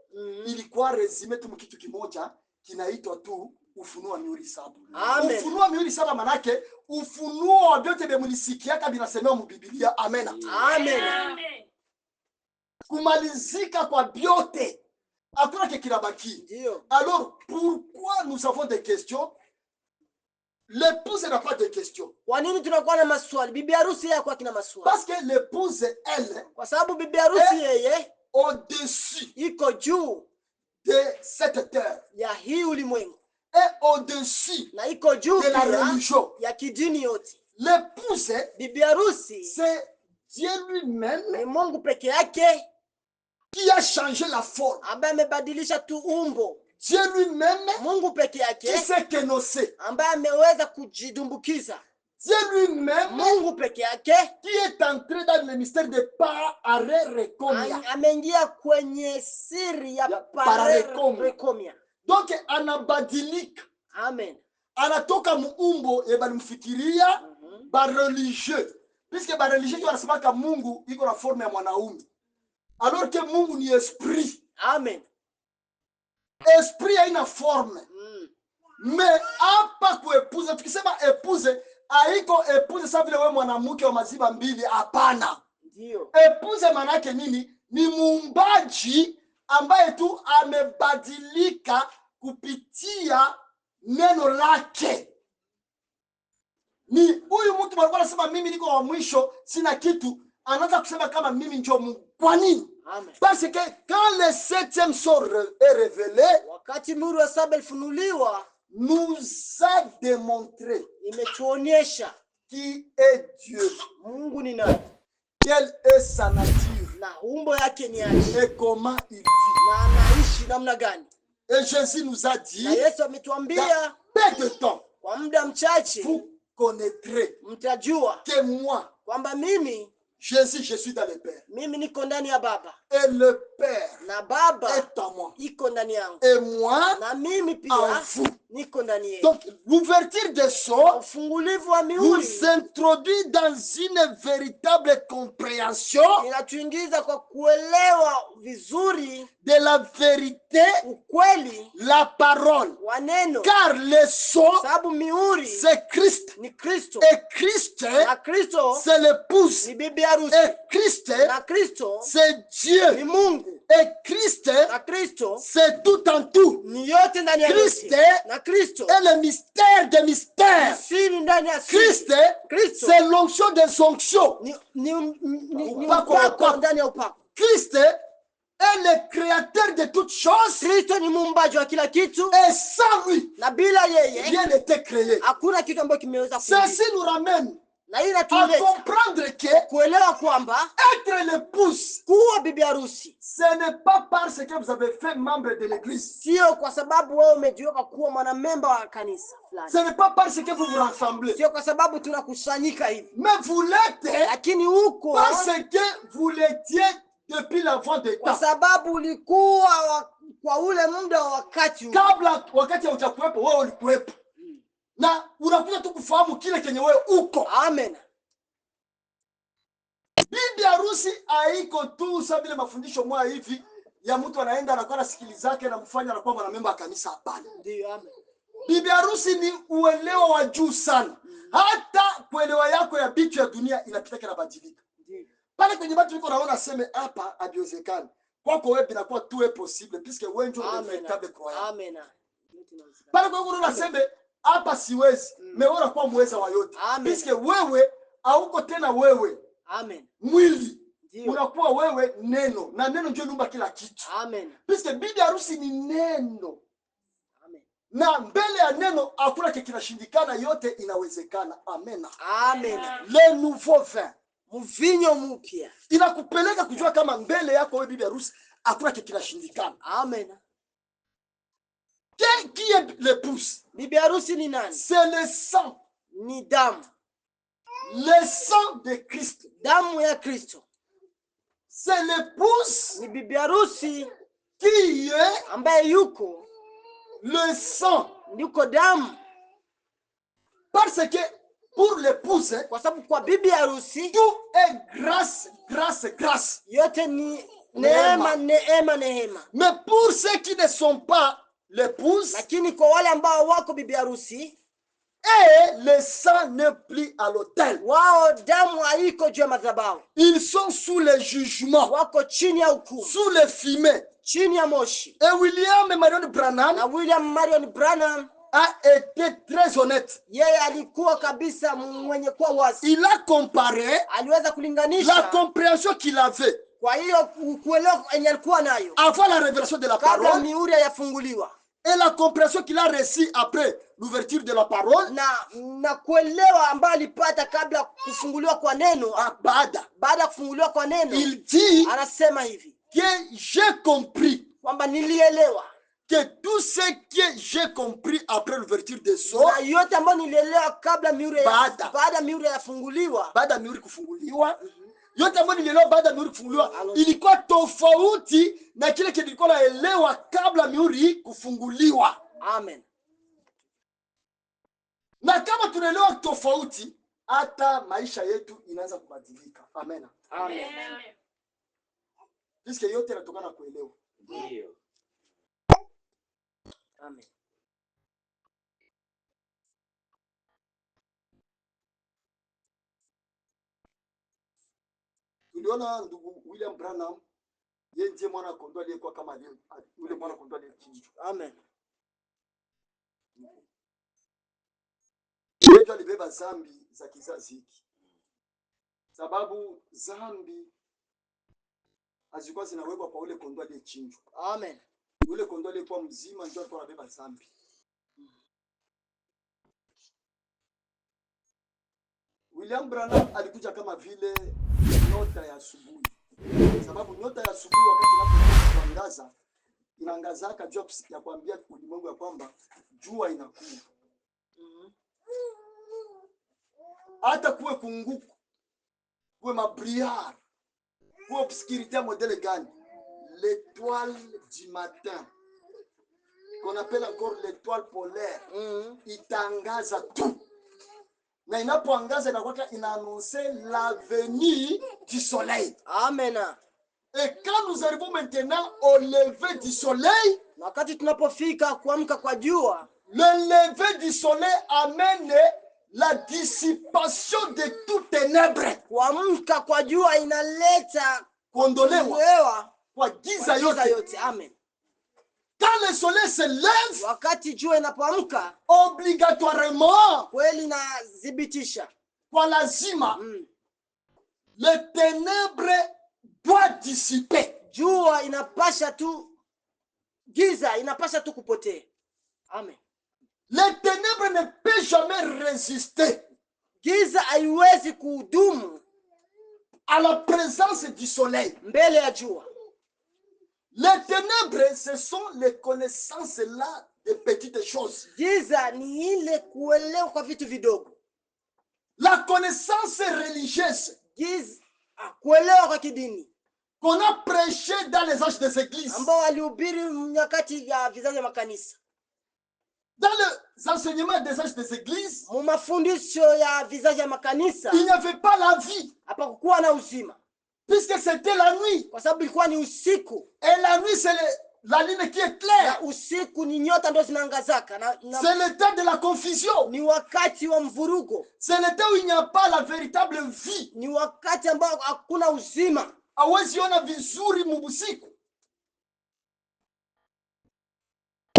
Ilikuwa resume tu kitu kimoja kinaitwa tu ufunuo mihuri 7. Amen. Ufunuo mihuri 7 manake ufunuo vyote vimlisikiaka binasemewa mu Biblia. Amen. Amen. Kumalizika kwa vyote. Hakuna kikirabaki. Ndio. Alors pourquoi nous avons des questions? L'épouse n'a pas de questions. Kwa nini tunakuwa na maswali? Bibi harusi yako akina maswali. Parce que l'épouse elle, kwa sababu bibi harusi yeye au-dessus iko juu de cette terre. Ya hii ulimwengu. Et au-dessus na iko juu de la religion. Ya kidini yote. L'épouse, bibi harusi, c'est Dieu lui-même. Ni Mungu peke yake qui a changé la forme. Ambaye amebadilisha tu umbo. Dieu lui-même, Mungu peke yake, qui s'est kénossé. Ambaye ameweza kujidumbukiza. Dieu lui-même, Mungu peke yake, qui est entré dans le mystère de pararekomia. Ameingia kwenye siri ya pararekomia. Donc anabadilika. Amen. Anatoka muumbo balimfikiria ba religieux. Puisque ba religieux qui wanasema kama Mungu iko na forme ya mwanaume. Alors que Mungu ni esprit. Amen. Esprit haina forme. Mais hapa kuepuza, tukisema epuze, haiko epuze sawa vile wewe mwanamke wa maziba mbili, hapana. Ndio. Epuze manake nini? Ni muumbaji ambaye tu amebadilika kupitia neno lake. Ni huyu mtu alikuwa anasema mimi niko wa mwisho, sina kitu, anaanza kusema kama mimi ndio Mungu. Kwa nini? Amen. Parce que quand le 7e sort est révélé, wakati muru wa 7 ilifunuliwa, nous a démontré, imetuonyesha qui est Dieu. Mungu ni nani? Quelle est sa nature? Na umbo yake ni aje? Et comment il vit? Na anaishi namna gani? Et Jésus nous a dit, na Yesu ametuambia, peu de temps, kwa muda mchache vous connaîtrez mtajua que moi, kwamba mimi Jésus, je suis dans le Père. Mimi niko ndani ya Baba. Et le Père na Baba est en moi. iko ndani yangu. Et moi na mimi pia en vous. Niko ndani yenu. Donc l'ouverture des sceaux Ufungulivu wa mihuri nous introduit dans une véritable compréhension inatuingiza kwa kuelewa vizuri de la vérité, ukweli, la parole. wa neno. Car les sceaux, sababu mihuri c'est Christ. Ni Kristo. Et Christ, na Kristo c'est l'épouse. Ni bibi harusi. Et Christ, na Kristo c'est Dieu. Ni Mungu. Et Christ, na Kristo c'est tout en tout. Ni yote ndani ya Christ na Kristo est le mystère des mystères. Siri ndani ya siri. Christ, c'est l'onction des onctions. Ni upako ndani ya upako. Christ est le créateur de toutes choses. Kristo ni muumbaji wa kila kitu. Et sans lui, na bila yeye rien n'était créé. Hakuna kitu ambacho kimeweza kuumbwa. Ceci nous ramène à comprendre que kuelewa kwamba être l'épouse, kuwa bibi harusi, ce n'est pas parce que vous avez fait membre de l'église. Sio kwa sababu wewe umejiweka kuwa mwanamemba wa kanisa fulani. Ce n'est pas parce que vous vous rassemblez. Sio kwa sababu tunakusanyika hivi. Mais vous l'êtes lakini huko parce que vous l'étiez depuis l'avant des temps. Kwa sababu ulikuwa kwa ule muda wa wakati. Kabla wakati haujakuwepo wewe ulikuwepo. Na unakuja tu kufahamu kile kenye wewe uko. Amen. Bibi harusi haiko tu sababu vile mafundisho mwa hivi ya mtu anaenda anakuwa na sikili zake na mfanya anakuwa mwanamemba wa kanisa, hapana. Ndio, amen. Bibi harusi ni uelewa wa juu sana. Hata kuelewa yako ya bitu ya dunia inapita na badilika. Ndio. Pale kwenye watu wiko naona sema hapa abiozekani. Kwako wewe binakuwa tout est possible puisque wewe ndio le véritable croyant. Amen. Pale kwa hiyo unasema hapa siwezi, meona kwa muweza wa yote. Puisque wewe hauko tena wewe. Amen. Mwili. Unakuwa wewe neno. Na neno ndio lumba kila kitu. Amen. Puisque bibi harusi ni neno. Amen. Na mbele ya neno hakuna kinashindikana, yote inawezekana. Amen. Amen. Le nouveau vin. Mvinyo mpya. Inakupeleka kujua kama mbele yako wewe bibi harusi hakuna kinashindikana. Amen. Qui est l'épouse? Bibi harusi ni nani? C'est le sang. Ni damu. Le sang de Christ. Damu ya Kristo. C'est l'épouse. Ni bibi harusi qui est ambaye yuko le sang. Yuko damu. Parce que pour l'épouse, kwa sababu kwa bibi harusi tout est grâce, grâce, grâce. Yote ni neema, neema, neema. Mais pour ceux qui ne sont pas l'épouse, lakini kwa wale ambao wako bibi harusi, et le sang n'est plus à l'autel. Wao damu haiko juu ya madhabahu. Ils sont sous le jugement. Wako chini ya hukumu. Sous le fumée. Chini ya moshi. Et William Marion Branham, na William Marion Branham a été très honnête. Yeye alikuwa kabisa mwenye kuwa wazi. Il a comparé, aliweza kulinganisha la compréhension qu'il avait. Kwa hiyo kuelewa yenye alikuwa nayo avant la révélation de la parole. Kabla mihuri yafunguliwa. Et la compréhension qu'il a reçue après l'ouverture de la parole. Na kuelewa ambayo alipata kabla kufunguliwa kwa neno. Baada ya kufunguliwa kwa neno. Il dit, anasema hivi, que j'ai compris, kwamba nilielewa, que tout ce que j'ai compris après l'ouverture des sceaux, na yote ambayo nilielewa kabla mihuri baada mihuri yafunguliwa. Baada mihuri kufunguliwa. Yote ambayo nilielewa baada ya mihuri kufunguliwa ilikuwa tofauti na kile kilikuwa naelewa kabla mihuri kufunguliwa. Amen. Na kama tunaelewa tofauti, hata maisha yetu inaanza kubadilika. Amen. Amen. Puisque yote yanatokana kuelewa. Ndio. Amen. Tuliona ndugu William Branham, yeye ndiye mwana kondoo aliyekuwa kama yule mwana kondoo aliyechinjwa. Amen. Yeye alibeba dhambi za kizazi hiki. Sababu dhambi hazikuwa zinawekwa kwa ule kondoo aliyechinjwa. Amen. Ule kondoo aliyekuwa mzima ndio alikuwa anabeba dhambi. William Branham alikuja kama vile nyota ya asubuhi. Sababu nyota ya asubuhi wakati inapoangaza Inaangazaka jua ya kuambia ulimwengu ya kwamba jua inakuwa. Hata kuwe kunguku, kuwe mabriard, kuwe obscurité modèle gani, l'étoile du matin, qu'on appelle encore l'étoile polaire, itangaza tout. Na inapoangaza inaannoncer l'avenir du soleil. Amen. Et quand nous arrivons maintenant au lever du soleil, wakati tunapofika kuamka kwa jua, le lever du soleil amène la dissipation de toutes ténèbres. Kuamka kwa jua inaleta kuondolewa kwa giza yote. Amen. Quand le soleil se lève, wakati jua inapoamka, obligatoirement, kweli inadhibitisha kwa lazima, les ténèbres doit dissiper. Jua inapasha tu, giza inapasha tu kupotea. Amen. Les ténèbres ne peuvent jamais résister. Giza haiwezi kudumu à la présence du soleil. Mbele ya jua. Les ténèbres, ce sont les connaissances là de petites choses. Giza ni ile kuelewa kwa vitu vidogo. La connaissance religieuse. Giza kuelewa kwa kidini. Qu'on a prêché dans les âges des églises. Ambao walihubiri nyakati ya vizazi vya makanisa. Dans les enseignements des âges des églises, mafundisho ya vizazi vya makanisa, il n'y avait pas la vie. Hapakuwa na uzima. Puisque c'était la nuit. Kwa sababu ilikuwa ni usiku. Et la nuit c'est la lune qui est claire. Na usiku ni nyota ndio zinaangazaka. C'est le temps de la confusion. Ni wakati wa mvurugo. C'est le temps où il n'y a pas la véritable vie. Ni wakati ambao hakuna uzima. Hawezi ona vizuri mubusiku.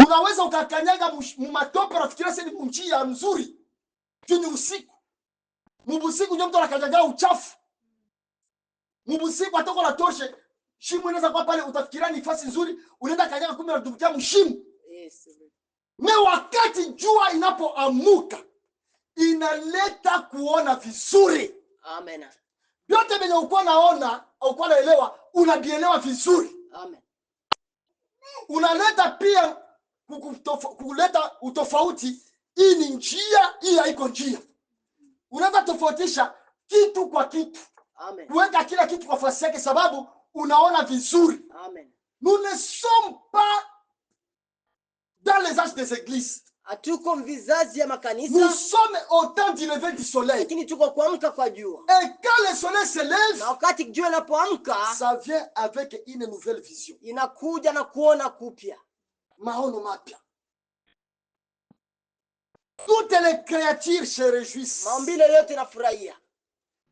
Unaweza ukakanyaga mumatope nafikiria sasa ni njia nzuri. Ni usiku. Mubusiku ndio mtu anakanyaga uchafu. Mubusiku atako la toshe. Shimo inaweza kwa pale utafikiria ni nafasi nzuri, unaenda kanyaga kumbe unatubukia mshimo. Yes. Na wakati jua inapoamuka inaleta kuona vizuri. Amen. Yote venye uko naona au uko naelewa unabielewa vizuri. Amen. Unaleta pia kuleta utofauti. Hii ni njia, hii haiko njia. Unaweza tofautisha kitu kwa kitu. Amen. Kuweka kila kitu kwa nafasi yake sababu unaona vizuri. Amen. Nous ne sommes pas dans les âges des églises. Hatuko vizazi ya makanisa. Nous sommes au temps du lever du soleil. Lakini tuko kuamka kwa jua. Et quand le soleil se lève, na wakati jua linapoamka, ça vient avec une nouvelle vision. Inakuja na kuona kupya. Maono mapya. Toutes les créatures se réjouissent. Maumbile yote yanafurahia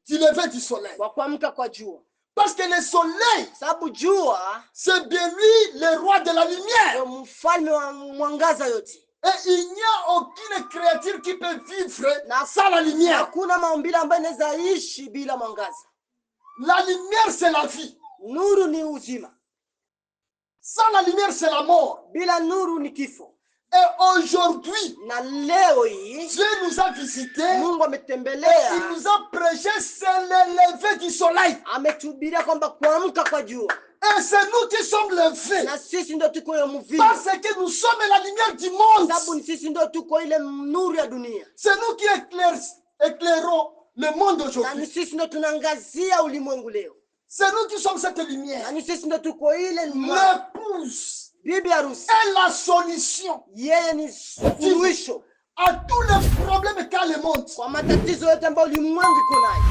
du lever du soleil. Kwa kuamka kwa jua. Parce que le soleil, sababu jua, c'est bien lui le roi de la lumière. Mfalme wa mwangaza yote. Et il n'y a aucune créature qui peut vivre sans la lumière. Hakuna maumbile ambayo inaweza ishi bila mwangaza. La lumière c'est la vie. Nuru ni uzima. Sans la lumière c'est la mort. Bila nuru ni kifo. Et aujourd'hui, na leo hii, Dieu nous a visités. Mungu ametembelea. Il nous a prêché c'est le lever du soleil. Ametuhubiria kwamba kuamka kwa jua. Et c'est nous qui sommes levés. Na sisi ndio tuko ya mvili. Parce que nous sommes la lumière du monde. Sababu sisi ndio tuko ile nuru ya dunia. C'est nous qui éclairons le monde aujourd'hui. Na sisi ndio tunaangazia ulimwengu leo. C'est nous qui sommes cette lumière. Na sisi ndio tuko ile l'épouse. Bibi harusi. Et la solution. Yeye ni suluhisho à tous les problèmes qu'a le monde. Kwa matatizo yote ambayo ulimwengu iko nayo.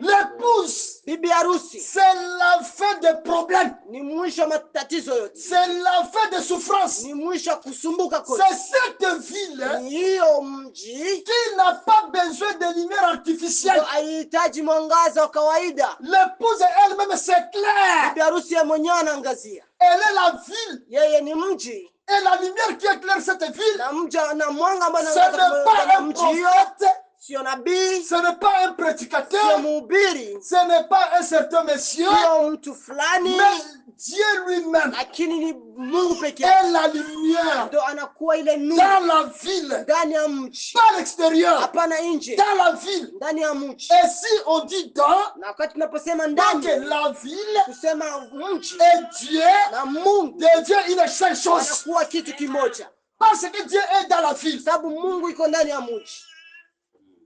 L'épouse, bibi harusi, c'est la fin des problèmes. Ni mwisho matatizo yote. C'est la fin des souffrances. Ni mwisho kusumbuka kote. C'est cette ville hiyo mji qui n'a pas besoin de lumière artificielle. Haihitaji mwangaza wa kawaida. L'épouse elle-même s'éclaire. Bibi harusi yeye mwenyewe anaangazia. Elle est la ville. Yeye ni mji. Et la lumière qui éclaire cette ville, na mja na mwanga ambao ce n'est pas un prophète, sio nabii, ce n'est pas un prédicateur, sio mhubiri, ce n'est pas un certain monsieur, sio mtu fulani. Mais Dieu lui-même lakini ni Mungu pekee est la lumière ndo anakuwa ile nuru dans la ville, ndani ya mji, pas à l'extérieur, hapana nje, dans la ville. ndani ya mji. Et si on dit dans, Na wakati tunaposema donc ndani, la ville kusema mji et Dieu, na Mungu de Dieu une seule chose. wanakuwa kitu kimoja, Parce que Dieu est dans la ville, sababu Mungu iko ndani ya mji,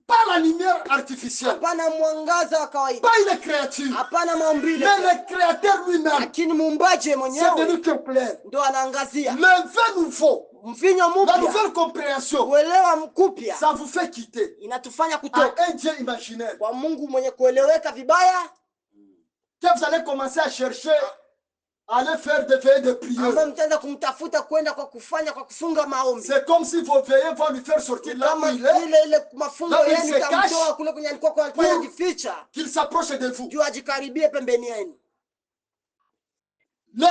pas la lumière artificielle, hapana mwangaza wa kawaida, pas une créature, hapana maumbile, mais le créateur lui-même. lakini muumbaji C'est mwenyewe devenu que plaire. ndo anaangazia. Le vin nouveau, Mvinyo la mpya, nouvelle compréhension, kuelewa mkupya, ça vous fait quitter inatufanya à kutoka un Dieu imaginaire. kwa Mungu mwenye kueleweka vibaya, Que vous allez commencer à chercher, à aller faire des veillées de prière. ambaye mtaanza kumtafuta kwenda kwa kufanya kwa kufunga maombi. C'est comme si vos veillées vont lui faire sortir là où Kama il est, ile mafungo Là où il yenu se itamtoa cache. kule kwenye alikuwa kwa alikuwa Pour- anajificha, qu'il s'approche de vous. juu ajikaribie pembeni yenu. Le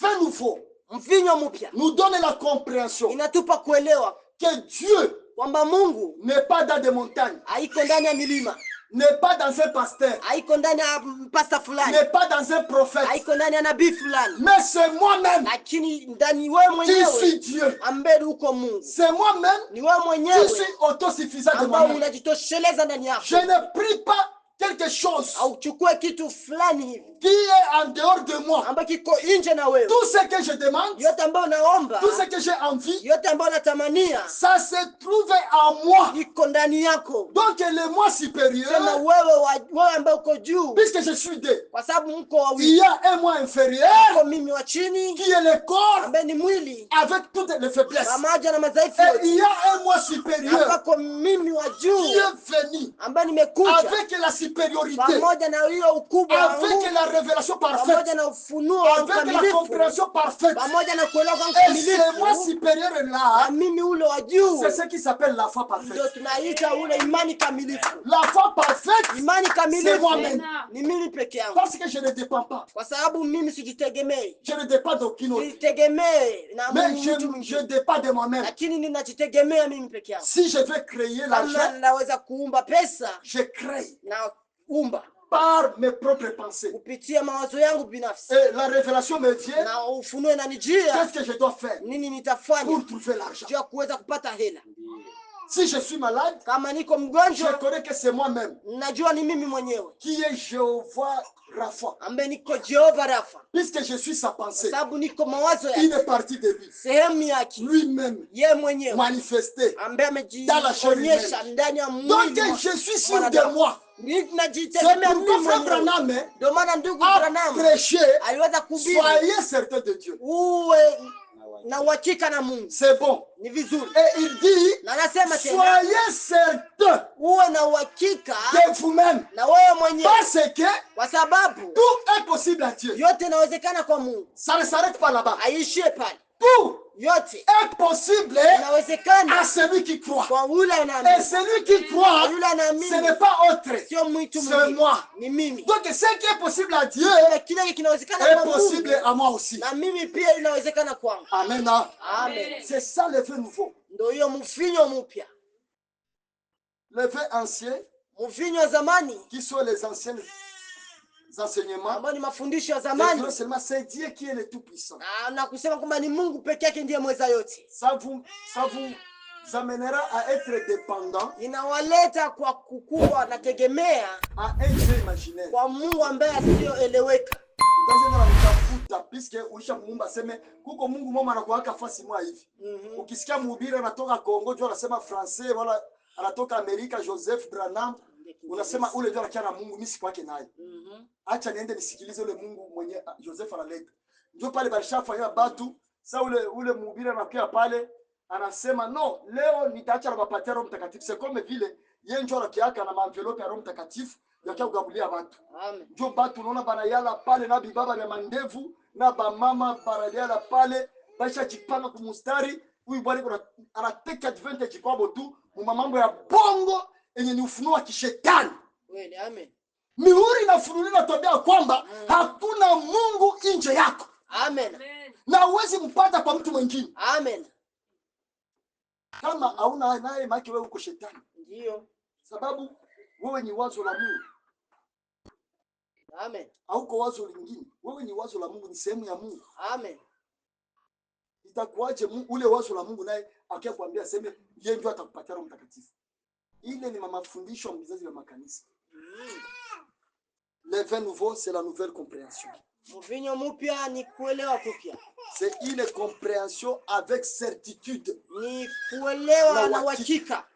vin nouveau Mvinyo mpya nous donne la compréhension inatupa kuelewa que Dieu kwamba Mungu n'est pas dans des montagnes, haiko ndani ya milima, n'est pas dans un pasteur, haiko ndani ya pasta fulani, n'est pas dans un prophète, haiko ndani ya nabii fulani, mais c'est moi-même lakini ndani wewe qui mwenyewe suis Dieu. ambaye uko Mungu. C'est moi-même Ni wewe qui mwenyewe suis autosuffisant de ambao moi-même. unajitosheleza ndani yako. Je ne prie pas quelque chose Auchukue kitu fulani hivi qui est en dehors de moi. ambacho kiko nje na wewe. Tout ce que je demande, Yote ambayo naomba, tout ce que j'ai envie, yote ambayo natamania ça se trouve en moi. iko ndani yako. Donc le moi Tena supérieur, wewe ambaye uko juu, puisque je suis deux, kwa sababu mko il wawili, y a un moi inférieur uko mimi wa chini qui est le corps ambaye ni mwili avec toutes les faiblesses. pamoja na madhaifu Et il yote, y a un moi supérieur ambako mimi wa juu qui est venu ambaye nimekuja avec la supériorité, pamoja na hiyo ukubwa wangu, avec la révélation parfaite, pamoja na ufunuo wa avec la ukamilifu, compréhension parfaite. pamoja na kuelewa kwa Et ce moi ukamilifu, supérieur na là, mimi ule wa juu c'est ce qui s'appelle la foi ndio parfaite. tunaita ule imani kamilifu. La foi parfaite, Imani c'est kamilifu moi-même. ni mimi peke yangu, Parce que je ne dépends pas. kwa sababu mimi sijitegemei, Je ne dépends d'aucun autre. sijitegemei na Mais mtu je mwingine, dépends de moi-même. lakini ninajitegemea mimi peke yangu. Si je veux créer Kama l'argent, naweza kuumba pesa, je crée na umba par mes propres pensées. kupitia mawazo yangu binafsi, Et la révélation me vient, na ufunuo inanijia qu'est-ce que je dois faire nini nitafanya pour trouver l'argent. juu ya kuweza kupata hela. Si je suis malade, Kama niko je mgonjwa, connais que c'est moi-même najua ni mimi mwenyewe qui est Jéhovah Rapha. ambaye niko Jehova Rafa, Puisque je suis sa pensée, sababu niko mawazo yake, une partie de lui, sehemu yake lui-même yeye mwenyewe manifesté. ambaye Dans la chair amejionyesha ndani ya Donc mwili. je suis sûr de moi. C'est Najitegemea mimi pourquoi Frère mwenyewe. Branham Ndio maana ndugu a Branham prêché, aliweza kuhubiri soyez certain de Dieu. uwe na uhakika na Mungu. C'est bon. Ni vizuri. Et il dit, Na anasema tena soyez certain uwe na uhakika de vous-même. na wewe mwenyewe, Parce que kwa sababu tout est possible à Dieu. yote inawezekana kwa Mungu. Ça ne s'arrête pas là-bas. Aishie pale. Tout Yote est possible inawezekana à celui qui croit. kwa yule Et anaamini. celui qui croit, Yule ce anaamini n'est pas autre, sio mtu c'est mwingine, moi. ni mimi. Donc ce qui est possible à Dieu Na kile kinawezekana est kwa Mungu possible à moi aussi. na mimi pia inawezekana kwangu. Amen. Amen. C'est ça le vin nouveau. Ndio hiyo mvinyo mpya. Le vin ancien, Mvinyo wa zamani qui sont les anciens enseignements, ambao ni mafundisho ya zamani, seulement c'est Dieu qui est le tout-puissant. na kusema kwamba ni Mungu peke yake ndiye mweza yote, Ça vous amènera à être dépendant inawaleta kwa kukuwa na tegemea à un Dieu imaginaire. kwa Mungu ambaye asiyoeleweka. Puisque ulishamuumba seme kuko Mungu mama anakuwaka fasi mwa hivi. Ukisikia mhubiri anatoka Kongo jua anasema français wala anatoka Amerika Joseph Branham, unasema ule ndio anakia na Mungu, mimi si kwake naye. Acha niende nisikilize ule Mungu mwenye Joseph analeta. Ndio pale balishafanya batu, sasa ule mhubiri anakuja pale anasema no, leo nitaacha na mapatia Roho Mtakatifu. C'est comme vile yeye ndio anakiaka na envelope ya Roho Mtakatifu yakia kugabulia watu. Amen. Ndio batu unaona bana yala pale na bibaba ya mandevu na ba mama baraliala pale basha jipanga kumustari. Huyu bwana kuna anateka advantage kwa tu mu mambo ya bongo yenye ni ufunuo wa kishetani. Kweli, amen. Mihuri inafunuliwa tabia kwamba hakuna Mungu nje yako. Amen. Na uwezi mpata kwa mtu mwingine. Amen. Kama hauna naye maki wewe uko shetani. Ndio. Sababu wewe ni wazo la Mungu. Amen. Hauko wazo lingine. Wewe ni wazo la Mungu, ni sehemu ya Mungu. Amen. Itakuaje ule wazo la Mungu naye akikwambia sema yeye ndio atakupatia Roho Mtakatifu? Ile ni mafundisho ya mzazi wa makanisa. Le vin nouveau, c'est la nouvelle compréhension. Mvinyo mpya ni kuelewa kupya. C'est une compréhension avec certitude. Ni kuelewa na uhakika.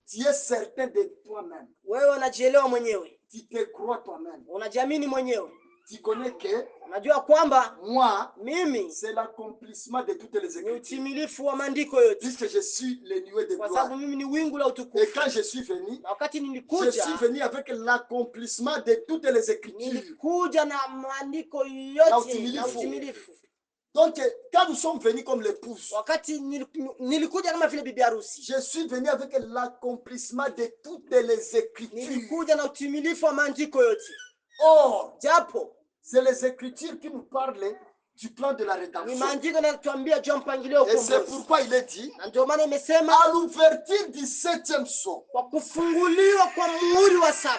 Tu es certain de toi-même. Wewe unajielewa mwenyewe. Tu te crois toi-même. Unajiamini mwenyewe. Tu connais que unajua kwamba moi, mimi c'est l'accomplissement de toutes les écritures. Ni utimilifu wa maandiko yote. Puisque je suis le nuée de gloire. Kwa sababu mimi ni wingu la utukufu. Et quand je suis venu, wakati nilikuja, je suis venu avec l'accomplissement de toutes les écritures. Nilikuja na maandiko yote na utimilifu. Donc, quand nous sommes venus comme l'épouse, wakati nilikuja kama vile bibi harusi, je suis venu avec l'accomplissement de toutes les écritures. Nilikuja na utimilifu wa maandiko yote. Or, japo c'est les écritures qui nous parlent du plan de la rédemption. Ni maandiko yanatuambia juu mpangilio wa ukombozi. Et c'est pourquoi il est dit, na ndio maana imesema, à l'ouverture du 7e sceau, kwa kufunguliwa kwa muhuri wa 7,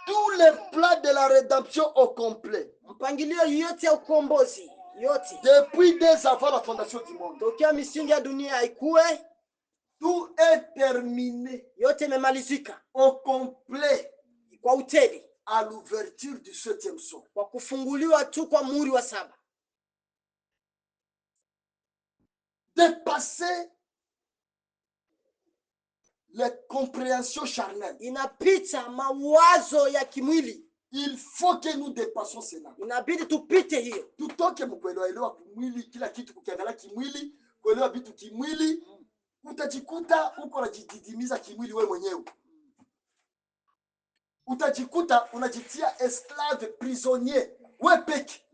tous les plans de la rédemption au complet, mpangilio yote ya ukombozi yote, depuis dès avant la fondation du monde, tokea misingi ya dunia ikue, tout est terminé, yote imemalizika au complet, kwa utele, à l'ouverture du 7e sceau, kwa kufunguliwa tu kwa muhuri wa 7. Dépasser les compréhensions charnelles. Inapita mawazo ya kimwili. Il faut que nous dépassions cela. Inabidi tupite hiyo. Tutoke mkuelewa kimwili, kila kitu kukiangalia kimwili, kuelewa vitu kimwili, utajikuta uko unajididimiza kimwili wewe mwenyewe. Utajikuta unajitia esclave, prisonnier, wewe peke.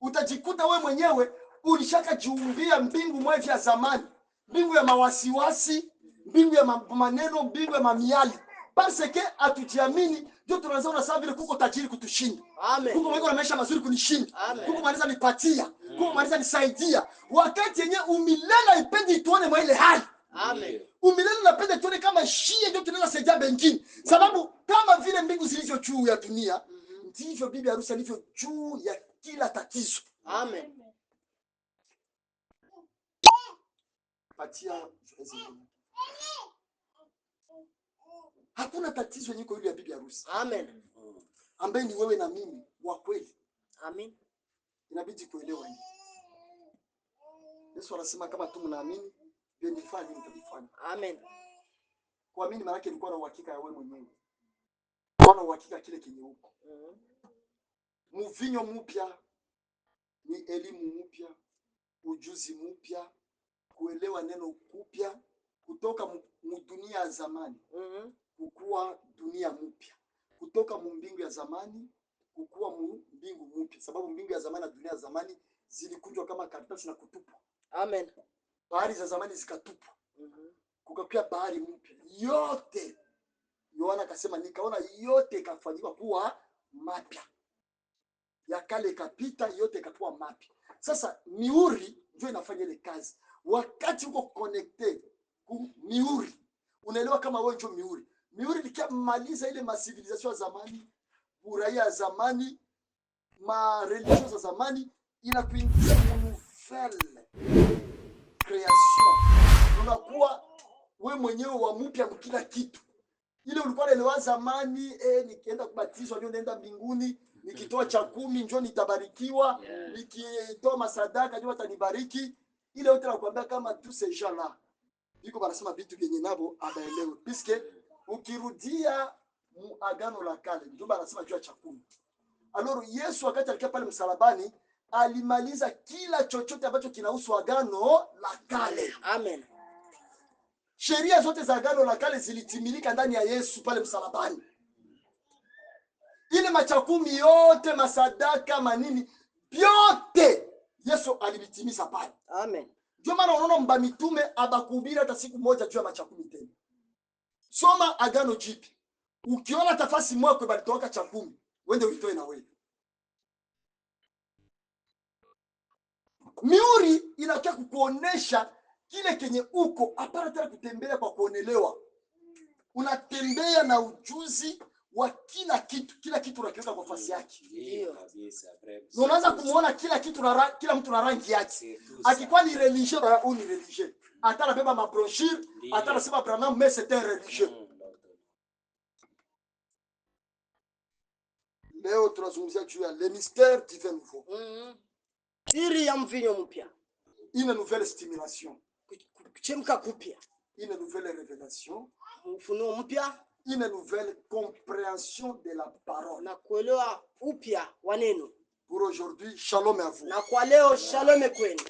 Utajikuta wewe mwenyewe ulishaka jiumbia mbingu mwe vya zamani, mbingu ya mawasiwasi, mbingu ya maneno, mbingu ya mamiali. Parce que atujiamini ndio tunaanza na sababu ile kuko tajiri kutushinda. Amen. Kuko mwiko na maisha mazuri kunishinda. Amen. Kuko maliza nipatia, kuko maliza nisaidia. Wakati yenye umilele ipendi tuone mwa ile hali. Amen. Umilele napenda tuone kama shie ndio tunaweza saidia bengine. Sababu kama vile mbingu zilivyo juu ya dunia, ndivyo bibi harusi alivyo juu ya kila tatizo. Amen. Patia hakuna tatizo yenye yule ya bibi harusi. Amen. Ambaye ni wewe na mimi wa kweli. Amen. Inabidi kuelewa hivi. Yesu anasema kama tu mnaamini, ndio nifanye mtakifanya. Amen. Kuamini maana yake ilikuwa na uhakika ya wewe mwenyewe. Kwa na uhakika kile kenye uko. Mvinyo mpya ni elimu mpya, ujuzi mpya, kuelewa neno kupya, kutoka dunia ya zamani kukua dunia mpya, kutoka mbingu ya zamani kukua mbingu mpya, sababu mbingu ya zamani na dunia ya zamani zilikunjwa kama karatasi na kutupwa. Amen. Bahari za zamani zikatupwa, kukakuwa bahari mpya. Yote Yohana akasema nikaona yote ikafanywa kuwa mapya, ya kale kapita, yote ikakuwa mapya. Sasa mihuri ndio inafanya ile kazi. Wakati uko connected mihuri, unaelewa kama wewe ndio mihuri. Mihuri ikiamaliza ile civilisation ya zamani, uraia ya zamani, religion za zamani, inakuingiza nouvelle création. Unakuwa wewe mwenyewe wa mpya kila kitu. Ile ulikuwa unaelewa zamani, nikienda kubatizwa ndio naenda mbinguni, nikitoa cha 10 ndio nitabarikiwa, nikitoa masadaka ndio watanibariki. Ile yote nakwambia kama tu ces gens là biko banasema vitu vyenye nabo abaelewe, puisque ukirudia agano la kale ndio banasema juu ya chakula. Alors Yesu wakati alikuwa pale msalabani alimaliza kila chochote ambacho kinahusu agano la kale. Amen. Sheria zote za agano la kale zilitimilika ndani ya Yesu pale msalabani. Ile machakumi yote, masadaka, manini, yote Yesu alibitimiza pale. Amen. Ndio maana unaona mba mitume abakuhubiri hata siku moja juu ya machakumi tena. Soma agano jipya. Ukiona tafasi mwako balitoka cha 10, wende uitoe na wewe. Mihuri inakia kukuonesha kile kenye uko, hapana tena kutembea kwa kuonelewa. Unatembea na ujuzi, wa kila kitu unakiweka kwa nafasi yake. Ndio. Unaanza kumuona kila mtu na rangi yake. Akikuwa ni religieux na huyu ni religieux. Hata anabeba mabrochure, hata anasema Branham mais c'est un religieux. Leo tunazungumzia juu ya le mystère du vin nouveau. Siri ya mvinyo mpya. Une nouvelle stimulation. Kuchemka kupya. Une nouvelle révélation. Ufunuo mpya. Une nouvelle compréhension de la parole. Na kuelewa upya wa neno. Pour aujourd'hui, shalom à vous. Na kwa leo, shalom kwenu.